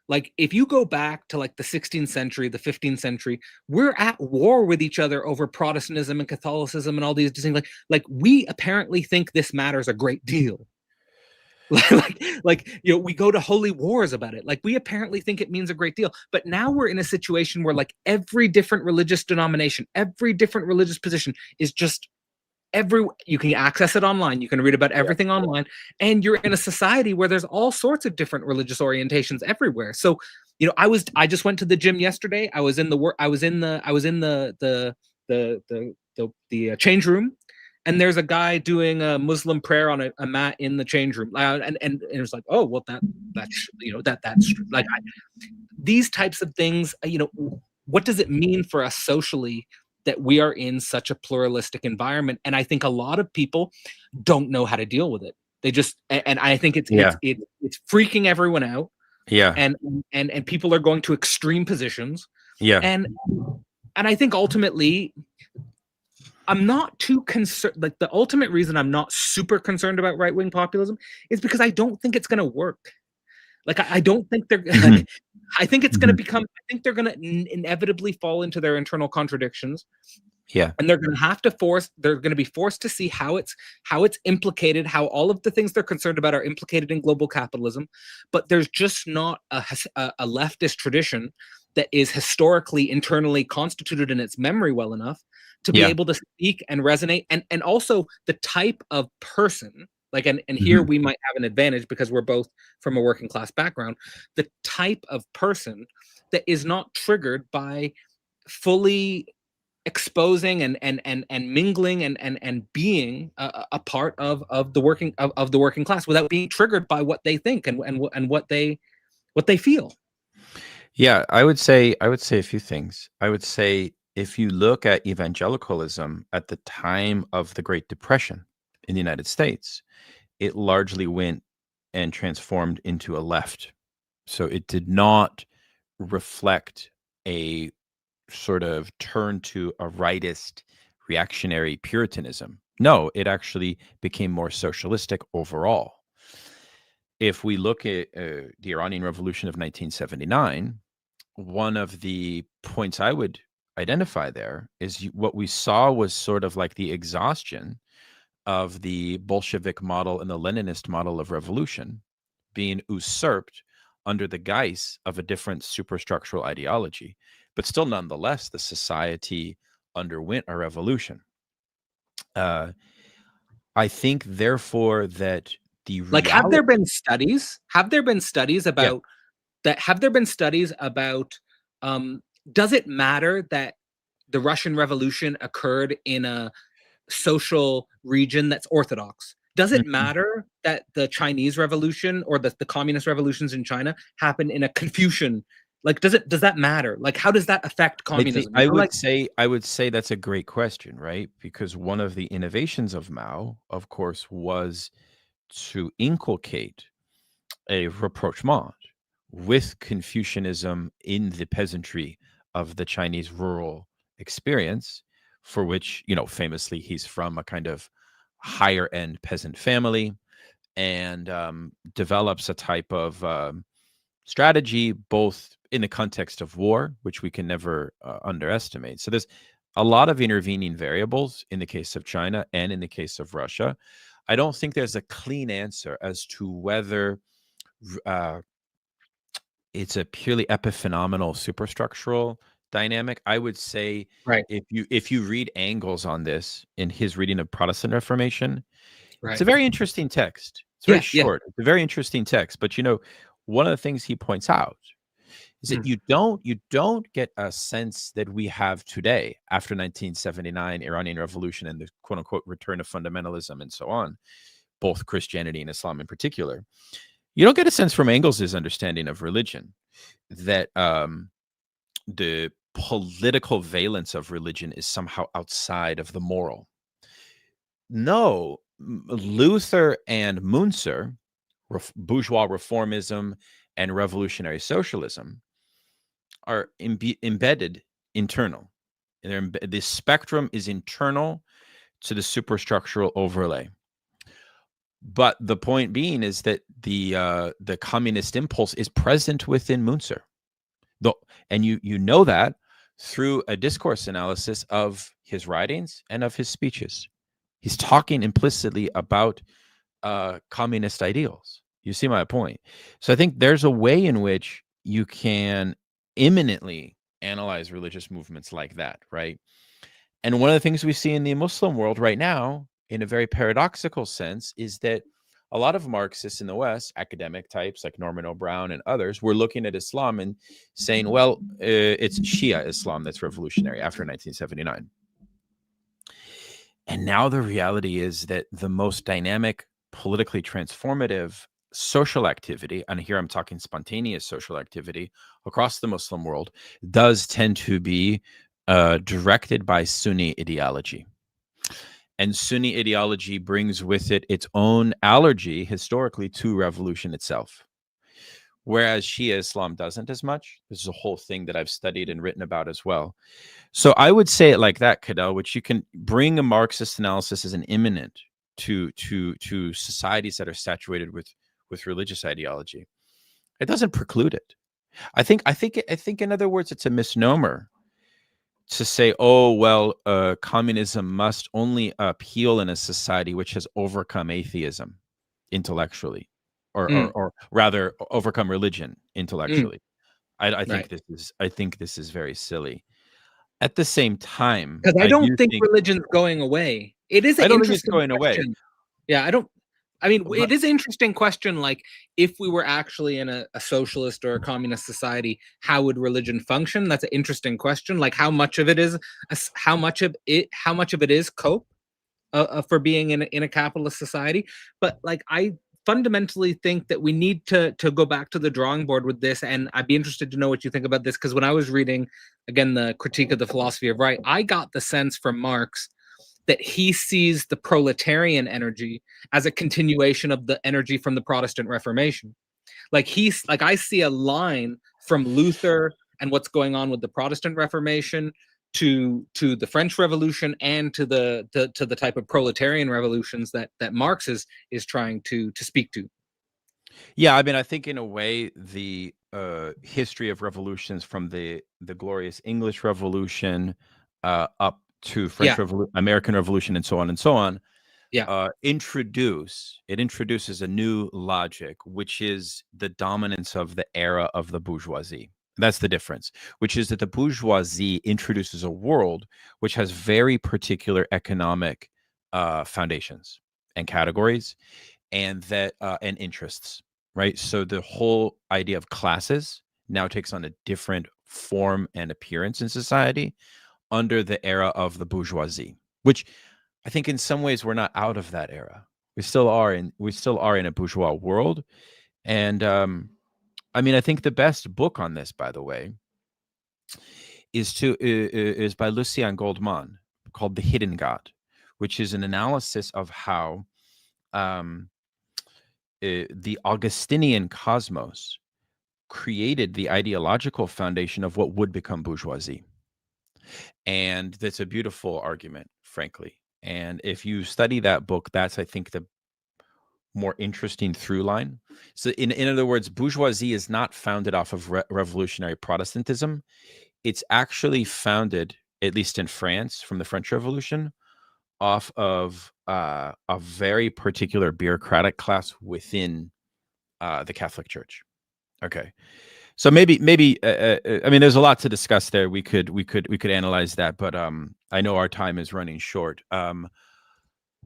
Like, if you go back to like the 16th century, the 15th century, we're at war with each other over Protestantism and Catholicism and all these things. Like we apparently think this matters a great deal. You know, we go to holy wars about it. Like, we apparently think it means a great deal. But now we're in a situation where like every different religious denomination, every different religious position is just you can access it online. You can read about everything online, and you're in a society where there's all sorts of different religious orientations everywhere. So, you know, I just went to the gym yesterday. I was in the change room, and there's a guy doing a Muslim prayer on a mat in the change room, and it was like, oh well, that's like these types of things. What does it mean for us socially that we are in such a pluralistic environment? And I think a lot of people don't know how to deal with it. They just, and I think it's freaking everyone out. Yeah. And people are going to extreme positions. Yeah. And I think ultimately, I'm not too concerned. Like, the ultimate reason I'm not super concerned about right-wing populism is because I don't think it's going to work. Like, I don't think they're. Like, I think it's going to become. I think they're going to inevitably fall into their internal contradictions. Yeah. And they're going to have to they're going to be forced to see how it's implicated, how all of the things they're concerned about are implicated in global capitalism. But there's just not a leftist tradition that is historically internally constituted in its memory well enough to be able to speak and resonate. And also the type of person, like, and here we might have an advantage because we're both from a working class background, the type of person that is not triggered by fully exposing and mingling and being a part of the working class without being triggered by what they think and what they feel. Yeah, I would say a few things. I would say, if you look at evangelicalism at the time of the Great Depression in the United States, it largely went and transformed into a left. So it did not reflect a sort of turn to a rightist reactionary Puritanism. No, it actually became more socialistic overall. If we look at the Iranian Revolution of 1979, one of the points I would identify there is what we saw was sort of like the exhaustion of the Bolshevik model and the Leninist model of revolution being usurped under the guise of a different superstructural ideology. But still, nonetheless, the society underwent a revolution. I think, therefore, that the like, have there been studies about that? Have there been studies about does it matter that the Russian Revolution occurred in a social region that's orthodox? Does it matter that the Chinese Revolution or the communist revolutions in China happened in a Confucian? Like, does that matter? Like, how does that affect communism? I would say that's a great question, right? Because one of the innovations of Mao, of course, was to inculcate a rapprochement with Confucianism in the peasantry of the Chinese rural experience, for which, famously, he's from a kind of higher end peasant family, and develops a type of strategy, both in the context of war, which we can never underestimate. So there's a lot of intervening variables in the case of China and in the case of Russia. I don't think there's a clean answer as to whether it's a purely epiphenomenal superstructural dynamic. I would say, Right. if you read Engels on this in his reading of Protestant Reformation, Right. it's a very interesting text. It's very short. It's a very interesting text. But one of the things he points out is that you don't get a sense that we have today after 1979 Iranian Revolution and the quote unquote return of fundamentalism and so on, both Christianity and Islam in particular. You don't get a sense from Engels' understanding of religion that the political valence of religion is somehow outside of the moral. No, Luther and Münzer, bourgeois reformism and revolutionary socialism, are embedded internal. The spectrum is internal to the superstructural overlay. But the point being is that the communist impulse is present within Münzer. And you know that through a discourse analysis of his writings and of his speeches. He's talking implicitly about communist ideals. You see my point? So I think there's a way in which you can imminently analyze religious movements like that, right? And one of the things we see in the Muslim world right now, in a very paradoxical sense, is that a lot of Marxists in the West, academic types like Norman O'Brien and others, were looking at Islam and saying, well, it's Shia Islam that's revolutionary after 1979. And now the reality is that the most dynamic, politically transformative social activity, and here I'm talking spontaneous social activity across the Muslim world, does tend to be directed by Sunni ideology. And Sunni ideology brings with it its own allergy historically to revolution itself. Whereas Shia Islam doesn't as much. This is a whole thing that I've studied and written about as well. So I would say it like that, Cadell, which you can bring a Marxist analysis as an imminent to societies that are saturated with religious ideology. It doesn't preclude it. I think in other words, it's a misnomer to say, oh well, communism must only appeal in a society which has overcome atheism intellectually, or rather overcome religion intellectually. I think this is very silly. At the same time, because I I don't do think think religion's going away. It is an I don't think it's interesting going away. question. Yeah, I mean, But it is an interesting question. Like, if we were actually in a socialist or a communist society, how would religion function? That's an interesting question. Like, how much of it is cope for being in a capitalist society? But like, I fundamentally think that we need to go back to the drawing board with this, and I'd be interested to know what you think about this, because when I was reading again the Critique of the Philosophy of Right, I got the sense from Marx that he sees the proletarian energy as a continuation of the energy from the Protestant Reformation. Like, I see a line from Luther and what's going on with the Protestant Reformation to the French Revolution and to the type of proletarian revolutions that Marx is trying to speak to. yeah, I mean, I think in a way the history of revolutions from the glorious English Revolution up to French American Revolution and so on introduces a new logic, which is the dominance of the era of the bourgeoisie. That's the difference, which is that the bourgeoisie introduces a world which has very particular economic foundations and categories, and interests, right? So the whole idea of classes now takes on a different form and appearance in society under the era of the bourgeoisie, which I think in some ways we're not out of that era. We still are in a bourgeois world. And I mean, I think the best book on this, by the way, is by Lucien Goldman, called The Hidden God, which is an analysis of how the Augustinian cosmos created the ideological foundation of what would become bourgeoisie. And that's a beautiful argument, frankly. And if you study that book, that's, I think, the more interesting through line. So in other words, bourgeoisie is not founded off of revolutionary Protestantism. It's actually founded, at least in France, from the French Revolution, off of a very particular bureaucratic class within the Catholic Church. Okay. So maybe I mean, there's a lot to discuss there. We could analyze that, but I know our time is running short.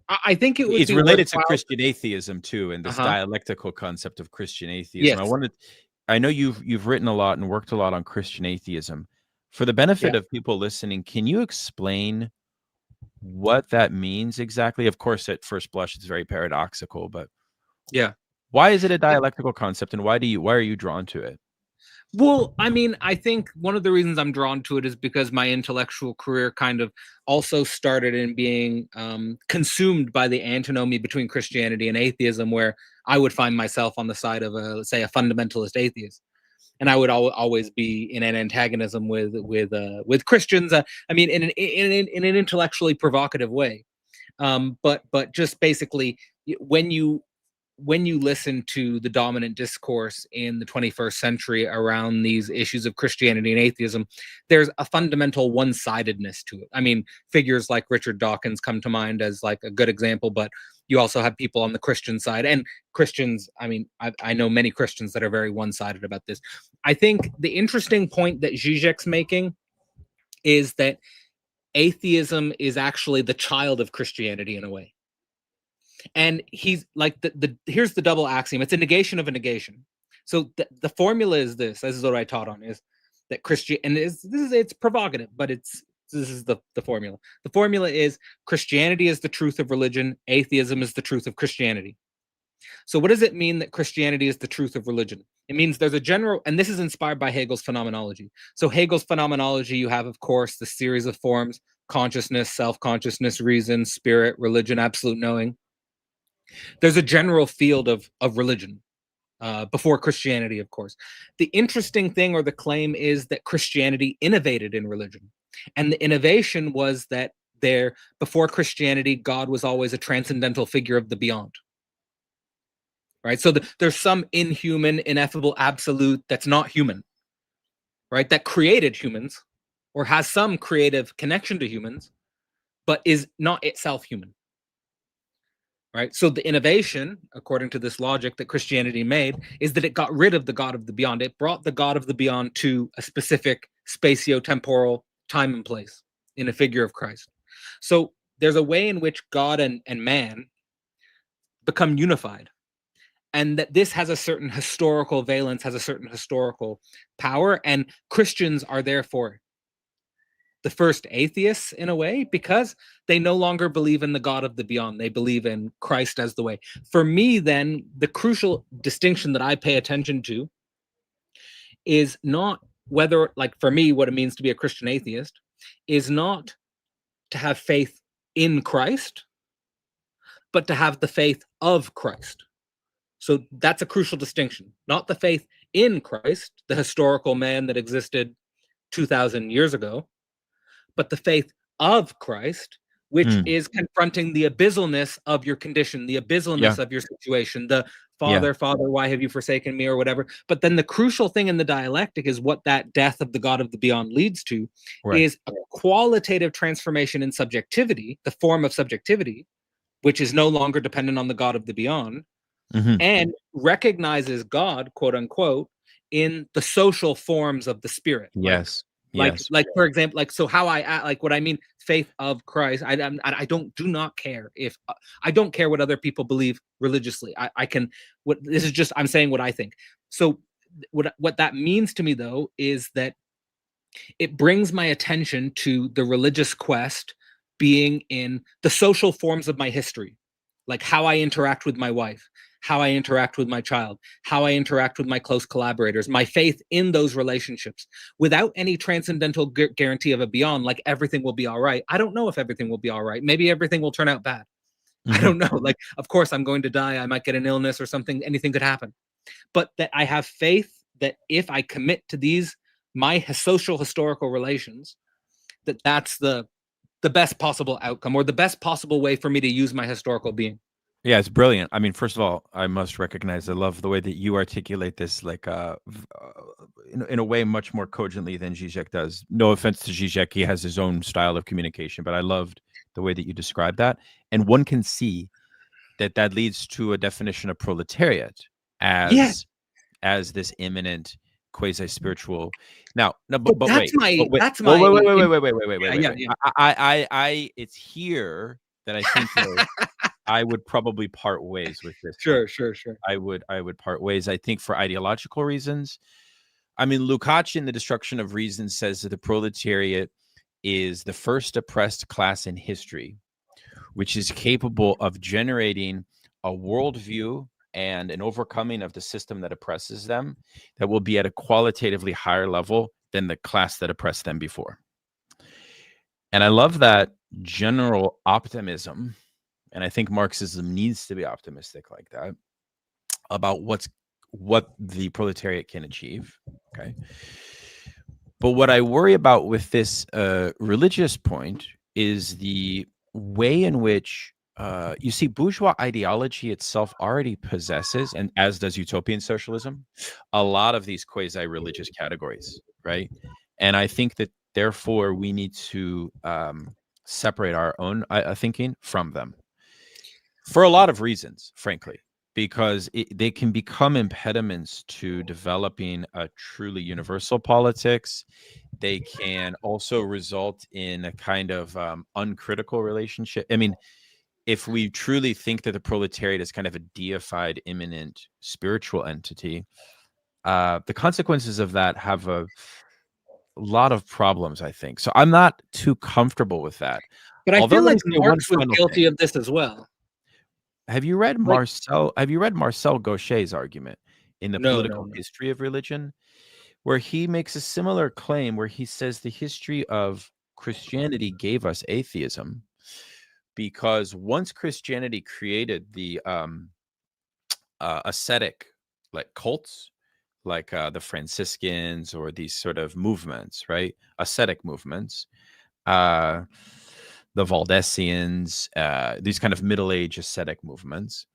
I think it's related to Christian atheism too, and this dialectical concept of Christian atheism. Yes. I know you've written a lot and worked a lot on Christian atheism. For the benefit of people listening, can you explain what that means exactly? Of course, at first blush, it's very paradoxical, but why is it a dialectical concept, and why are you drawn to it? Well, I mean, I think one of the reasons I'm drawn to it is because my intellectual career kind of also started in being consumed by the antinomy between Christianity and atheism, where I would find myself on the side of let's say, a fundamentalist atheist, and I would always be in an antagonism with Christians. I mean, in an intellectually provocative way, but just basically when you listen to the dominant discourse in the 21st century around these issues of Christianity and atheism, there's a fundamental one-sidedness to it. I mean, figures like Richard Dawkins come to mind as like a good example, but you also have people on the Christian side, and Christians, I mean, I know many Christians that are very one-sided about this. I think the interesting point that Žižek's making is that atheism is actually the child of Christianity in a way. And he's like, here's the double axiom. It's a negation of a negation. So the formula is this is what I taught on, is that Christian, and it's provocative, but it's This is the formula. The formula is Christianity is the truth of religion, atheism is the truth of Christianity. So what does it mean that Christianity is the truth of religion? It means there's a general, and this is inspired by Hegel's phenomenology. So Hegel's phenomenology, you have, of course, the series of forms: consciousness, self-consciousness, reason, spirit, religion, absolute knowing. There's a general field of religion before Christianity, of course. The interesting thing, or the claim, is that Christianity innovated in religion. And the innovation was that before Christianity, God was always a transcendental figure of the beyond. Right? So there's some inhuman, ineffable absolute that's not human, right? That created humans or has some creative connection to humans, but is not itself human. Right? So the innovation, according to this logic that Christianity made, is that it got rid of the God of the beyond. It brought the God of the beyond to a specific spatio-temporal time and place in a figure of Christ. So there's a way in which God and man become unified, and that this has a certain historical valence, has a certain historical power, and Christians are therefore the first atheists in a way, because they no longer believe in the God of the beyond. They believe in Christ as the way. For me, then, the crucial distinction that I pay attention to is not whether, like for me, what it means to be a Christian atheist is not to have faith in Christ, but to have the faith of Christ. So that's a crucial distinction. Not the faith in Christ, the historical man that existed 2,000 years ago, but the faith of Christ, which is confronting the abyssalness of your condition, the abyssalness of your situation, the Father, why have you forsaken me, or whatever. But then the crucial thing in the dialectic is what that death of the God of the beyond leads to, is a qualitative transformation in subjectivity, the form of subjectivity, which is no longer dependent on the God of the beyond, and recognizes God, quote unquote, in the social forms of the spirit. Yes. Like for example, like, so how I act, like what I mean, faith of Christ. I do not care if I don't care what other people believe religiously. This is just, I'm saying what I think. So what that means to me, though, is that it brings my attention to the religious quest being in the social forms of my history, like how I interact with my wife, how I interact with my child, how I interact with my close collaborators, my faith in those relationships, without any transcendental guarantee of a beyond, like everything will be all right. I don't know if everything will be all right. Maybe everything will turn out bad. I don't know. Like, of course, I'm going to die. I might get an illness or something. Anything could happen. But that I have faith that if I commit to these, my social historical relations, that's the best possible outcome, or the best possible way for me to use my historical being. Yeah, it's brilliant. I mean, first of all, I must recognize, I love the way that you articulate this, like in a way much more cogently than Žižek does. No offense to Žižek, he has his own style of communication, but I loved the way that you described that. And one can see that that leads to a definition of proletariat as this imminent quasi-spiritual. Now, no, but that's wait, that's my wait. I it's here that I think I would probably part ways with this. Sure. I would part ways. I think for ideological reasons. I mean, Lukács in The Destruction of Reason says that the proletariat is the first oppressed class in history, which is capable of generating a worldview and an overcoming of the system that oppresses them that will be at a qualitatively higher level than the class that oppressed them before. And I love that general optimism. And I think Marxism needs to be optimistic like that about what the proletariat can achieve. Okay. But what I worry about with this religious point is the way in which you see bourgeois ideology itself already possesses, and as does utopian socialism, a lot of these quasi-religious categories, right? And I think that therefore we need to separate our own thinking from them for a lot of reasons, frankly, because they can become impediments to developing a truly universal politics. They can also result in a kind of uncritical relationship. I mean, if we truly think that the proletariat is kind of a deified, immanent spiritual entity, the consequences of that have a lot of problems, I think. So I'm not too comfortable with that. But I Although feel let me like say one Marx was final guilty thing. of this as well. Have you read Like, Marcel Gauchet's argument in The no, Political History of Religion, where he makes a similar claim, where he says the history of Christianity gave us atheism, because once Christianity created the ascetic like cults, like the Franciscans or these sort of movements, right? Ascetic movements, the Valdesians, these kind of middle-age ascetic movements.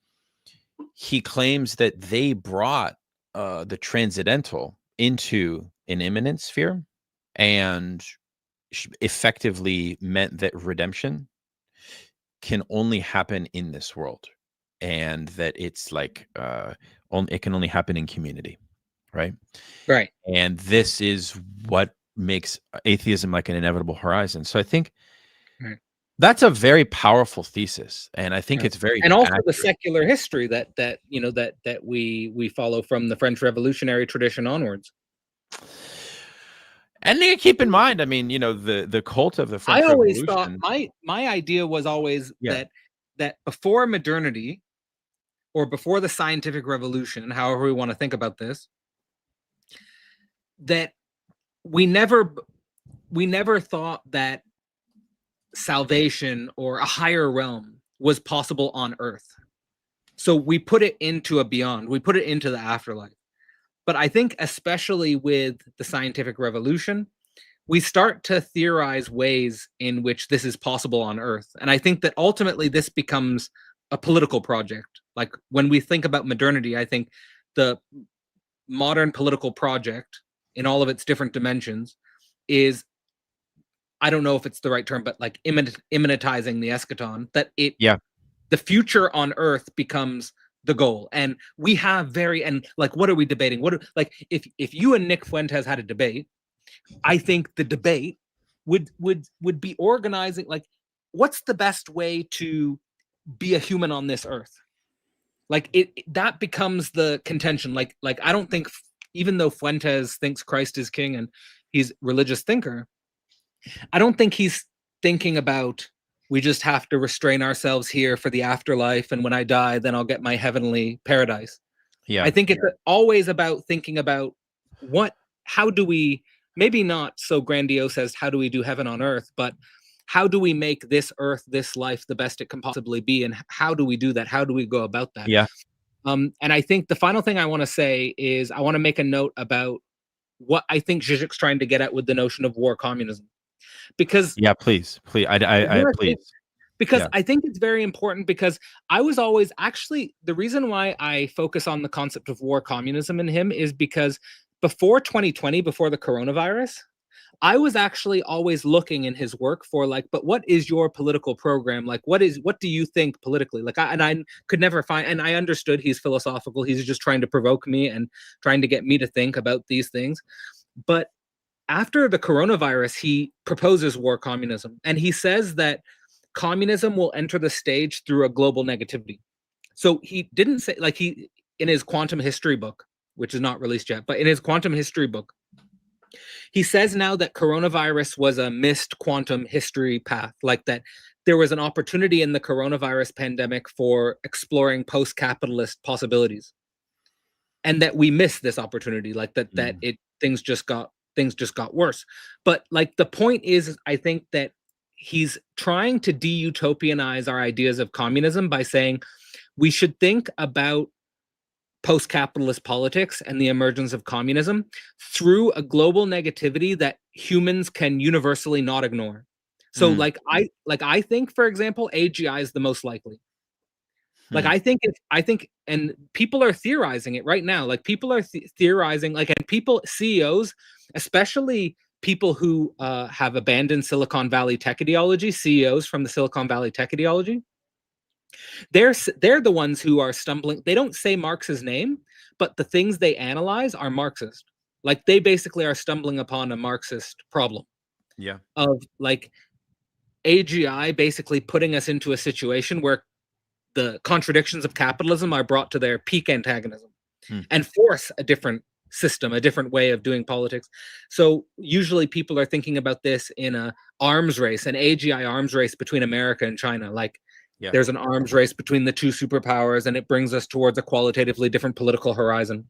He claims that they brought the transcendental into an immanent sphere, and effectively meant that redemption can only happen in this world, and that it's like it can only happen in community, right? right. And this is what makes atheism like an inevitable horizon. So I think Right. that's a very powerful thesis, and I think Right. it's very And also the accurate. secular history that we follow from the French Revolutionary tradition onwards. And you keep in mind, I mean, the cult of the I French always thought Revolution. my idea was always Yeah, that before modernity, or before the scientific revolution, however we want to think about this, that we never thought that salvation or a higher realm was possible on Earth. So we put it into a beyond, we put it into the afterlife. But I think especially with the scientific revolution, we start to theorize ways in which this is possible on Earth. And I think that ultimately this becomes a political project. Like when we think about modernity, I think the modern political project in all of its different dimensions is, I don't know if it's the right term, but like immanentizing the eschaton, that yeah, the future on Earth becomes the goal. And we have and like, what are we debating? Like if you and Nick Fuentes had a debate, I think the debate would be organizing, like, what's the best way to be a human on this earth? Like that becomes the contention. Like I don't think, even though Fuentes thinks Christ is king and he's a religious thinker, I don't think he's thinking about, we just have to restrain ourselves here for the afterlife, and when I die, then I'll get my heavenly paradise. yeah, I think it's always about thinking about how do we, maybe not so grandiose as how do we do heaven on earth, but how do we make this earth, this life, the best it can possibly be? And how do we do that? How do we go about that? yeah. And I think the final thing I want to say is I want to make a note about what I think Zizek's trying to get at with the notion of war communism. Because Yeah, please. Please. because Yeah. I think it's very important, because I was always, actually, the reason why I focus on the concept of war communism in him is because before 2020, before the coronavirus, I was actually always looking in his work for, like, but what is your political program? Like, what do you think politically? Like, I could never find, and I understood he's philosophical. He's just trying to provoke me and trying to get me to think about these things. But after the coronavirus, he proposes war communism, and he says that communism will enter the stage through a global negativity. So he didn't say, like, in his quantum history book, which is not released yet, but in his quantum history book, he says now that coronavirus was a missed quantum history path, like that there was an opportunity in the coronavirus pandemic for exploring post-capitalist possibilities, and that we missed this opportunity, like that things just got worse. But like the point is, I think that he's trying to de-utopianize our ideas of communism by saying we should think about post-capitalist politics and the emergence of communism through a global negativity that humans can universally not ignore. So I think, for example, AGI is the most likely. Like I think and people are theorizing it right now. Like people are theorizing, like, and people, CEOs, especially people who have abandoned Silicon Valley tech ideology, CEOs from the Silicon Valley tech ideology, they're the ones who are stumbling. They don't say Marx's name, but the things they analyze are Marxist. Like they basically are stumbling upon a Marxist problem. Yeah. Of like AGI basically putting us into a situation where the contradictions of capitalism are brought to their peak antagonism and force a different system, a different way of doing politics. So usually people are thinking about this in a arms race, an AGI arms race between America and China. Like there's an arms race between the two superpowers, and it brings us towards a qualitatively different political horizon.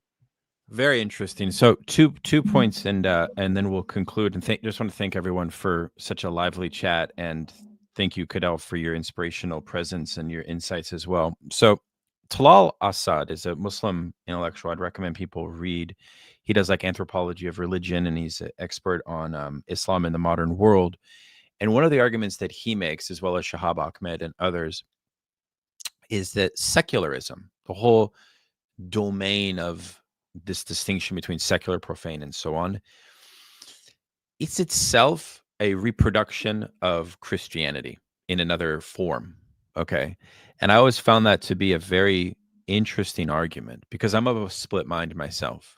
Very interesting. So two points, and then we'll conclude. And just want to thank everyone for such a lively chat, and thank you, Cadell, for your inspirational presence and your insights as well. So Talal Asad is a Muslim intellectual I'd recommend people read. He does like anthropology of religion, and he's an expert on Islam in the modern world. And one of the arguments that he makes, as well as Shahab Ahmed and others, is that secularism, the whole domain of this distinction between secular, profane, and so on, it's itself a reproduction of Christianity in another form. Okay. And I always found that to be a very interesting argument because I'm of a split mind myself.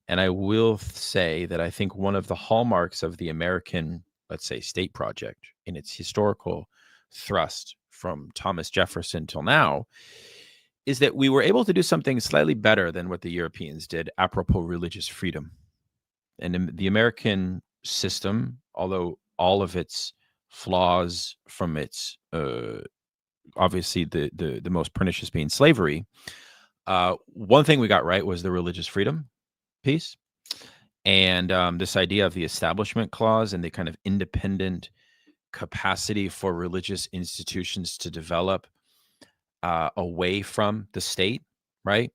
And I will say that I think one of the hallmarks of the American, let's say, state project in its historical thrust from Thomas Jefferson till now is that we were able to do something slightly better than what the Europeans did apropos religious freedom. And in the American system, although all of its flaws from its obviously the most pernicious being slavery, one thing we got right was the religious freedom piece. And this idea of the establishment clause and the kind of independent capacity for religious institutions to develop away from the state, right?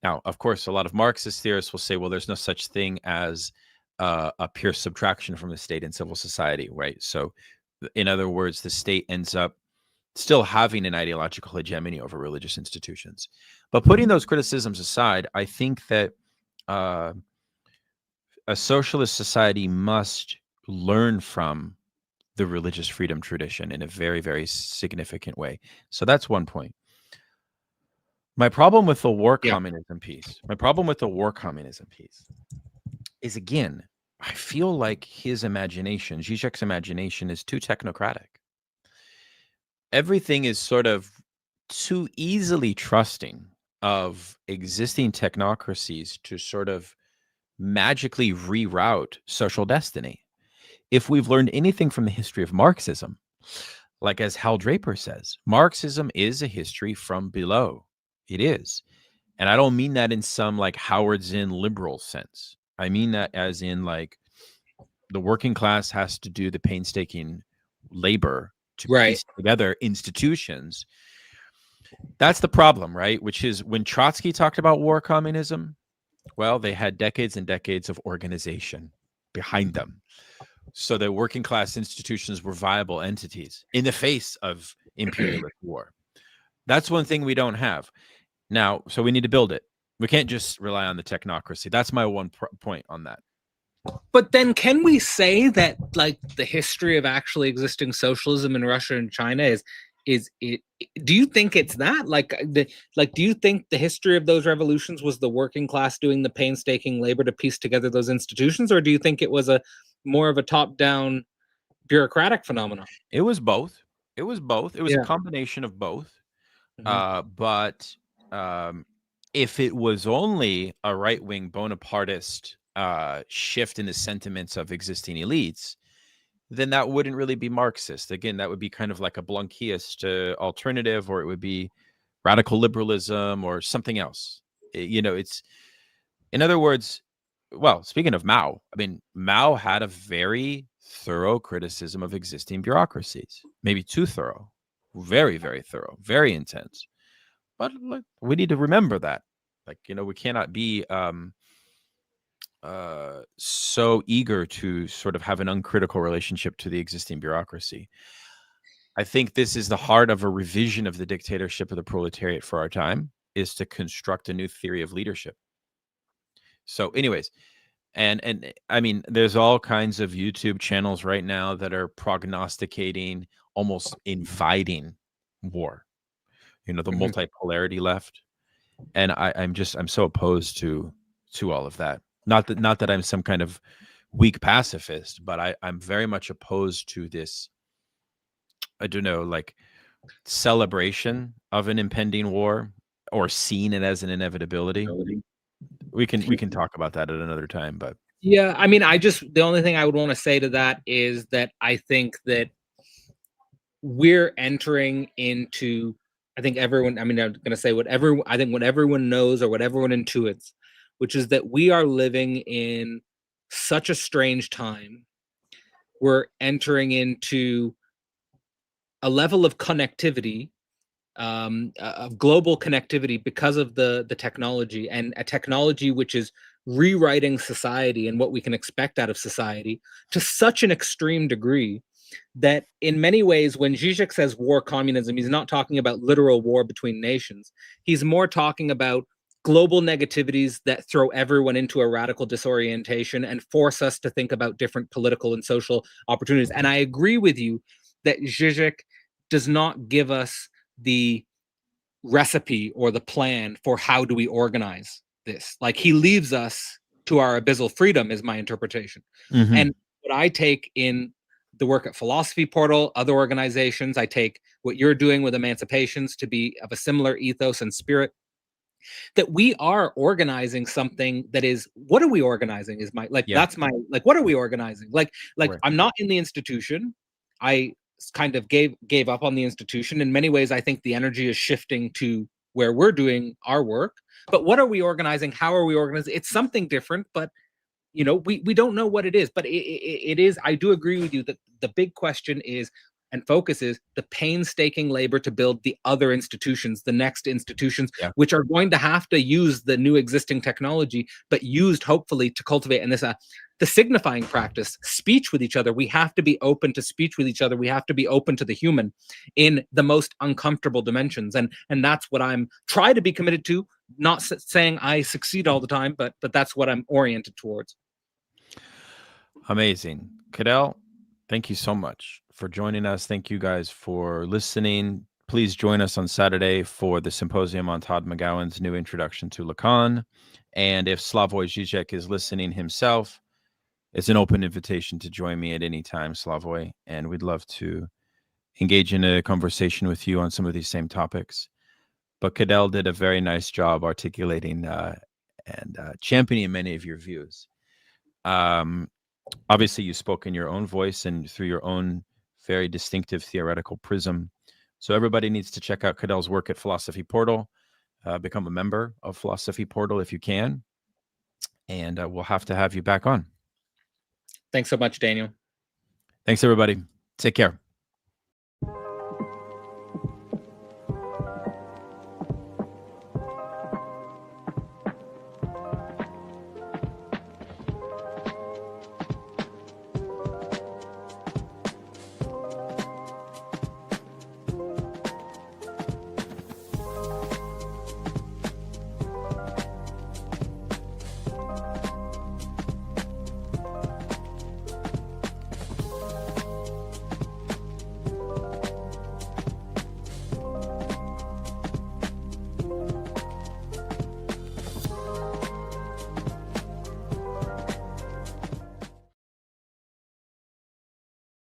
Now, of course, a lot of Marxist theorists will say, well, there's no such thing as a pure subtraction from the state in civil society, right? So, in other words, the state ends up still having an ideological hegemony over religious institutions. But putting those criticisms aside, I think that a socialist society must learn from the religious freedom tradition in a very, very significant way. So that's one point. My problem with the war communism piece, is, again, I feel like his imagination, Žižek's imagination, is too technocratic. Everything is sort of too easily trusting of existing technocracies to sort of magically reroute social destiny. If we've learned anything from the history of Marxism, like as Hal Draper says, Marxism is a history from below. It is. And I don't mean that in some like Howard Zinn liberal sense. I mean that as in like the working class has to do the painstaking labor to piece together institutions. That's the problem, right? Which is when Trotsky talked about war communism, well, they had decades and decades of organization behind them. So the working class institutions were viable entities in the face of imperialist war. That's one thing we don't have now. So we need to build it. We can't just rely on the technocracy. That's my one point on that. But then can we say that like the history of actually existing socialism in Russia and China is it, do you think it's that do you think the history of those revolutions was the working class doing the painstaking labor to piece together those institutions, or do you think it was a more of a top-down bureaucratic phenomenon? It was both. It was a combination of both. But if it was only a right-wing Bonapartist shift in the sentiments of existing elites, then that wouldn't really be Marxist. Again, that would be kind of like a Blanquist alternative, or it would be radical liberalism or something else. It's, in other words, well, speaking of Mao, I mean, Mao had a very thorough criticism of existing bureaucracies, maybe too thorough, very, very thorough, very intense. But we need to remember that, we cannot be so eager to sort of have an uncritical relationship to the existing bureaucracy. I think this is the heart of a revision of the dictatorship of the proletariat for our time, is to construct a new theory of leadership. So anyways, and I mean, there's all kinds of YouTube channels right now that are prognosticating, almost inviting war, the multipolarity left. And I'm so opposed to all of that. Not that I'm some kind of weak pacifist, but I'm very much opposed to this, I don't know, like celebration of an impending war, or seeing it as an inevitability. we can talk about that at another time. But yeah, I mean, the only thing I would want to say to that is that I think that we're entering into, I think everyone, I mean, I'm going to say what everyone knows or what everyone intuits, which is that we are living in such a strange time. We're entering into a level of connectivity, of global connectivity, because of the technology, and a technology which is rewriting society and what we can expect out of society to such an extreme degree that in many ways, when Žižek says war communism, he's not talking about literal war between nations. He's more talking about global negativities that throw everyone into a radical disorientation and force us to think about different political and social opportunities. And I agree with you that Žižek does not give us the recipe or the plan for how do we organize this. Like, he leaves us to our abyssal freedom, is my interpretation. And what I take in the work at Philosophy Portal, other organizations, I take what you're doing with Emancipations to be of a similar ethos and spirit, that we are organizing something that is, what are we organizing is my, like, that's my, like, what are we organizing? Like right. I'm not in the institution. I kind of gave up on the institution. In many ways, I think the energy is shifting to where we're doing our work. But what are we organizing? How are we organizing? It's something different, but you know, we don't know what it is. But it is, I do agree with you that the big question is, and focus is, the painstaking labor to build the other institutions, the next institutions, which are going to have to use the new existing technology, but used hopefully to cultivate, and this the signifying practice, speech with each other. We have to be open to speech with each other. We have to be open to the human in the most uncomfortable dimensions. And that's what I'm trying to be committed to, not saying I succeed all the time, but that's what I'm oriented towards. Amazing. Cadell, thank you so much for joining us. Thank you guys for listening. Please join us on Saturday for the symposium on Todd McGowan's new introduction to Lacan. And if Slavoj Žižek is listening himself, it's an open invitation to join me at any time, Slavoj. And we'd love to engage in a conversation with you on some of these same topics. But Cadell did a very nice job articulating and championing many of your views. Obviously, you spoke in your own voice and through your own very distinctive theoretical prism. So everybody needs to check out Cadell's work at Philosophy Portal. Become a member of Philosophy Portal if you can. And we'll have to have you back on. Thanks so much, Daniel. Thanks, everybody. Take care.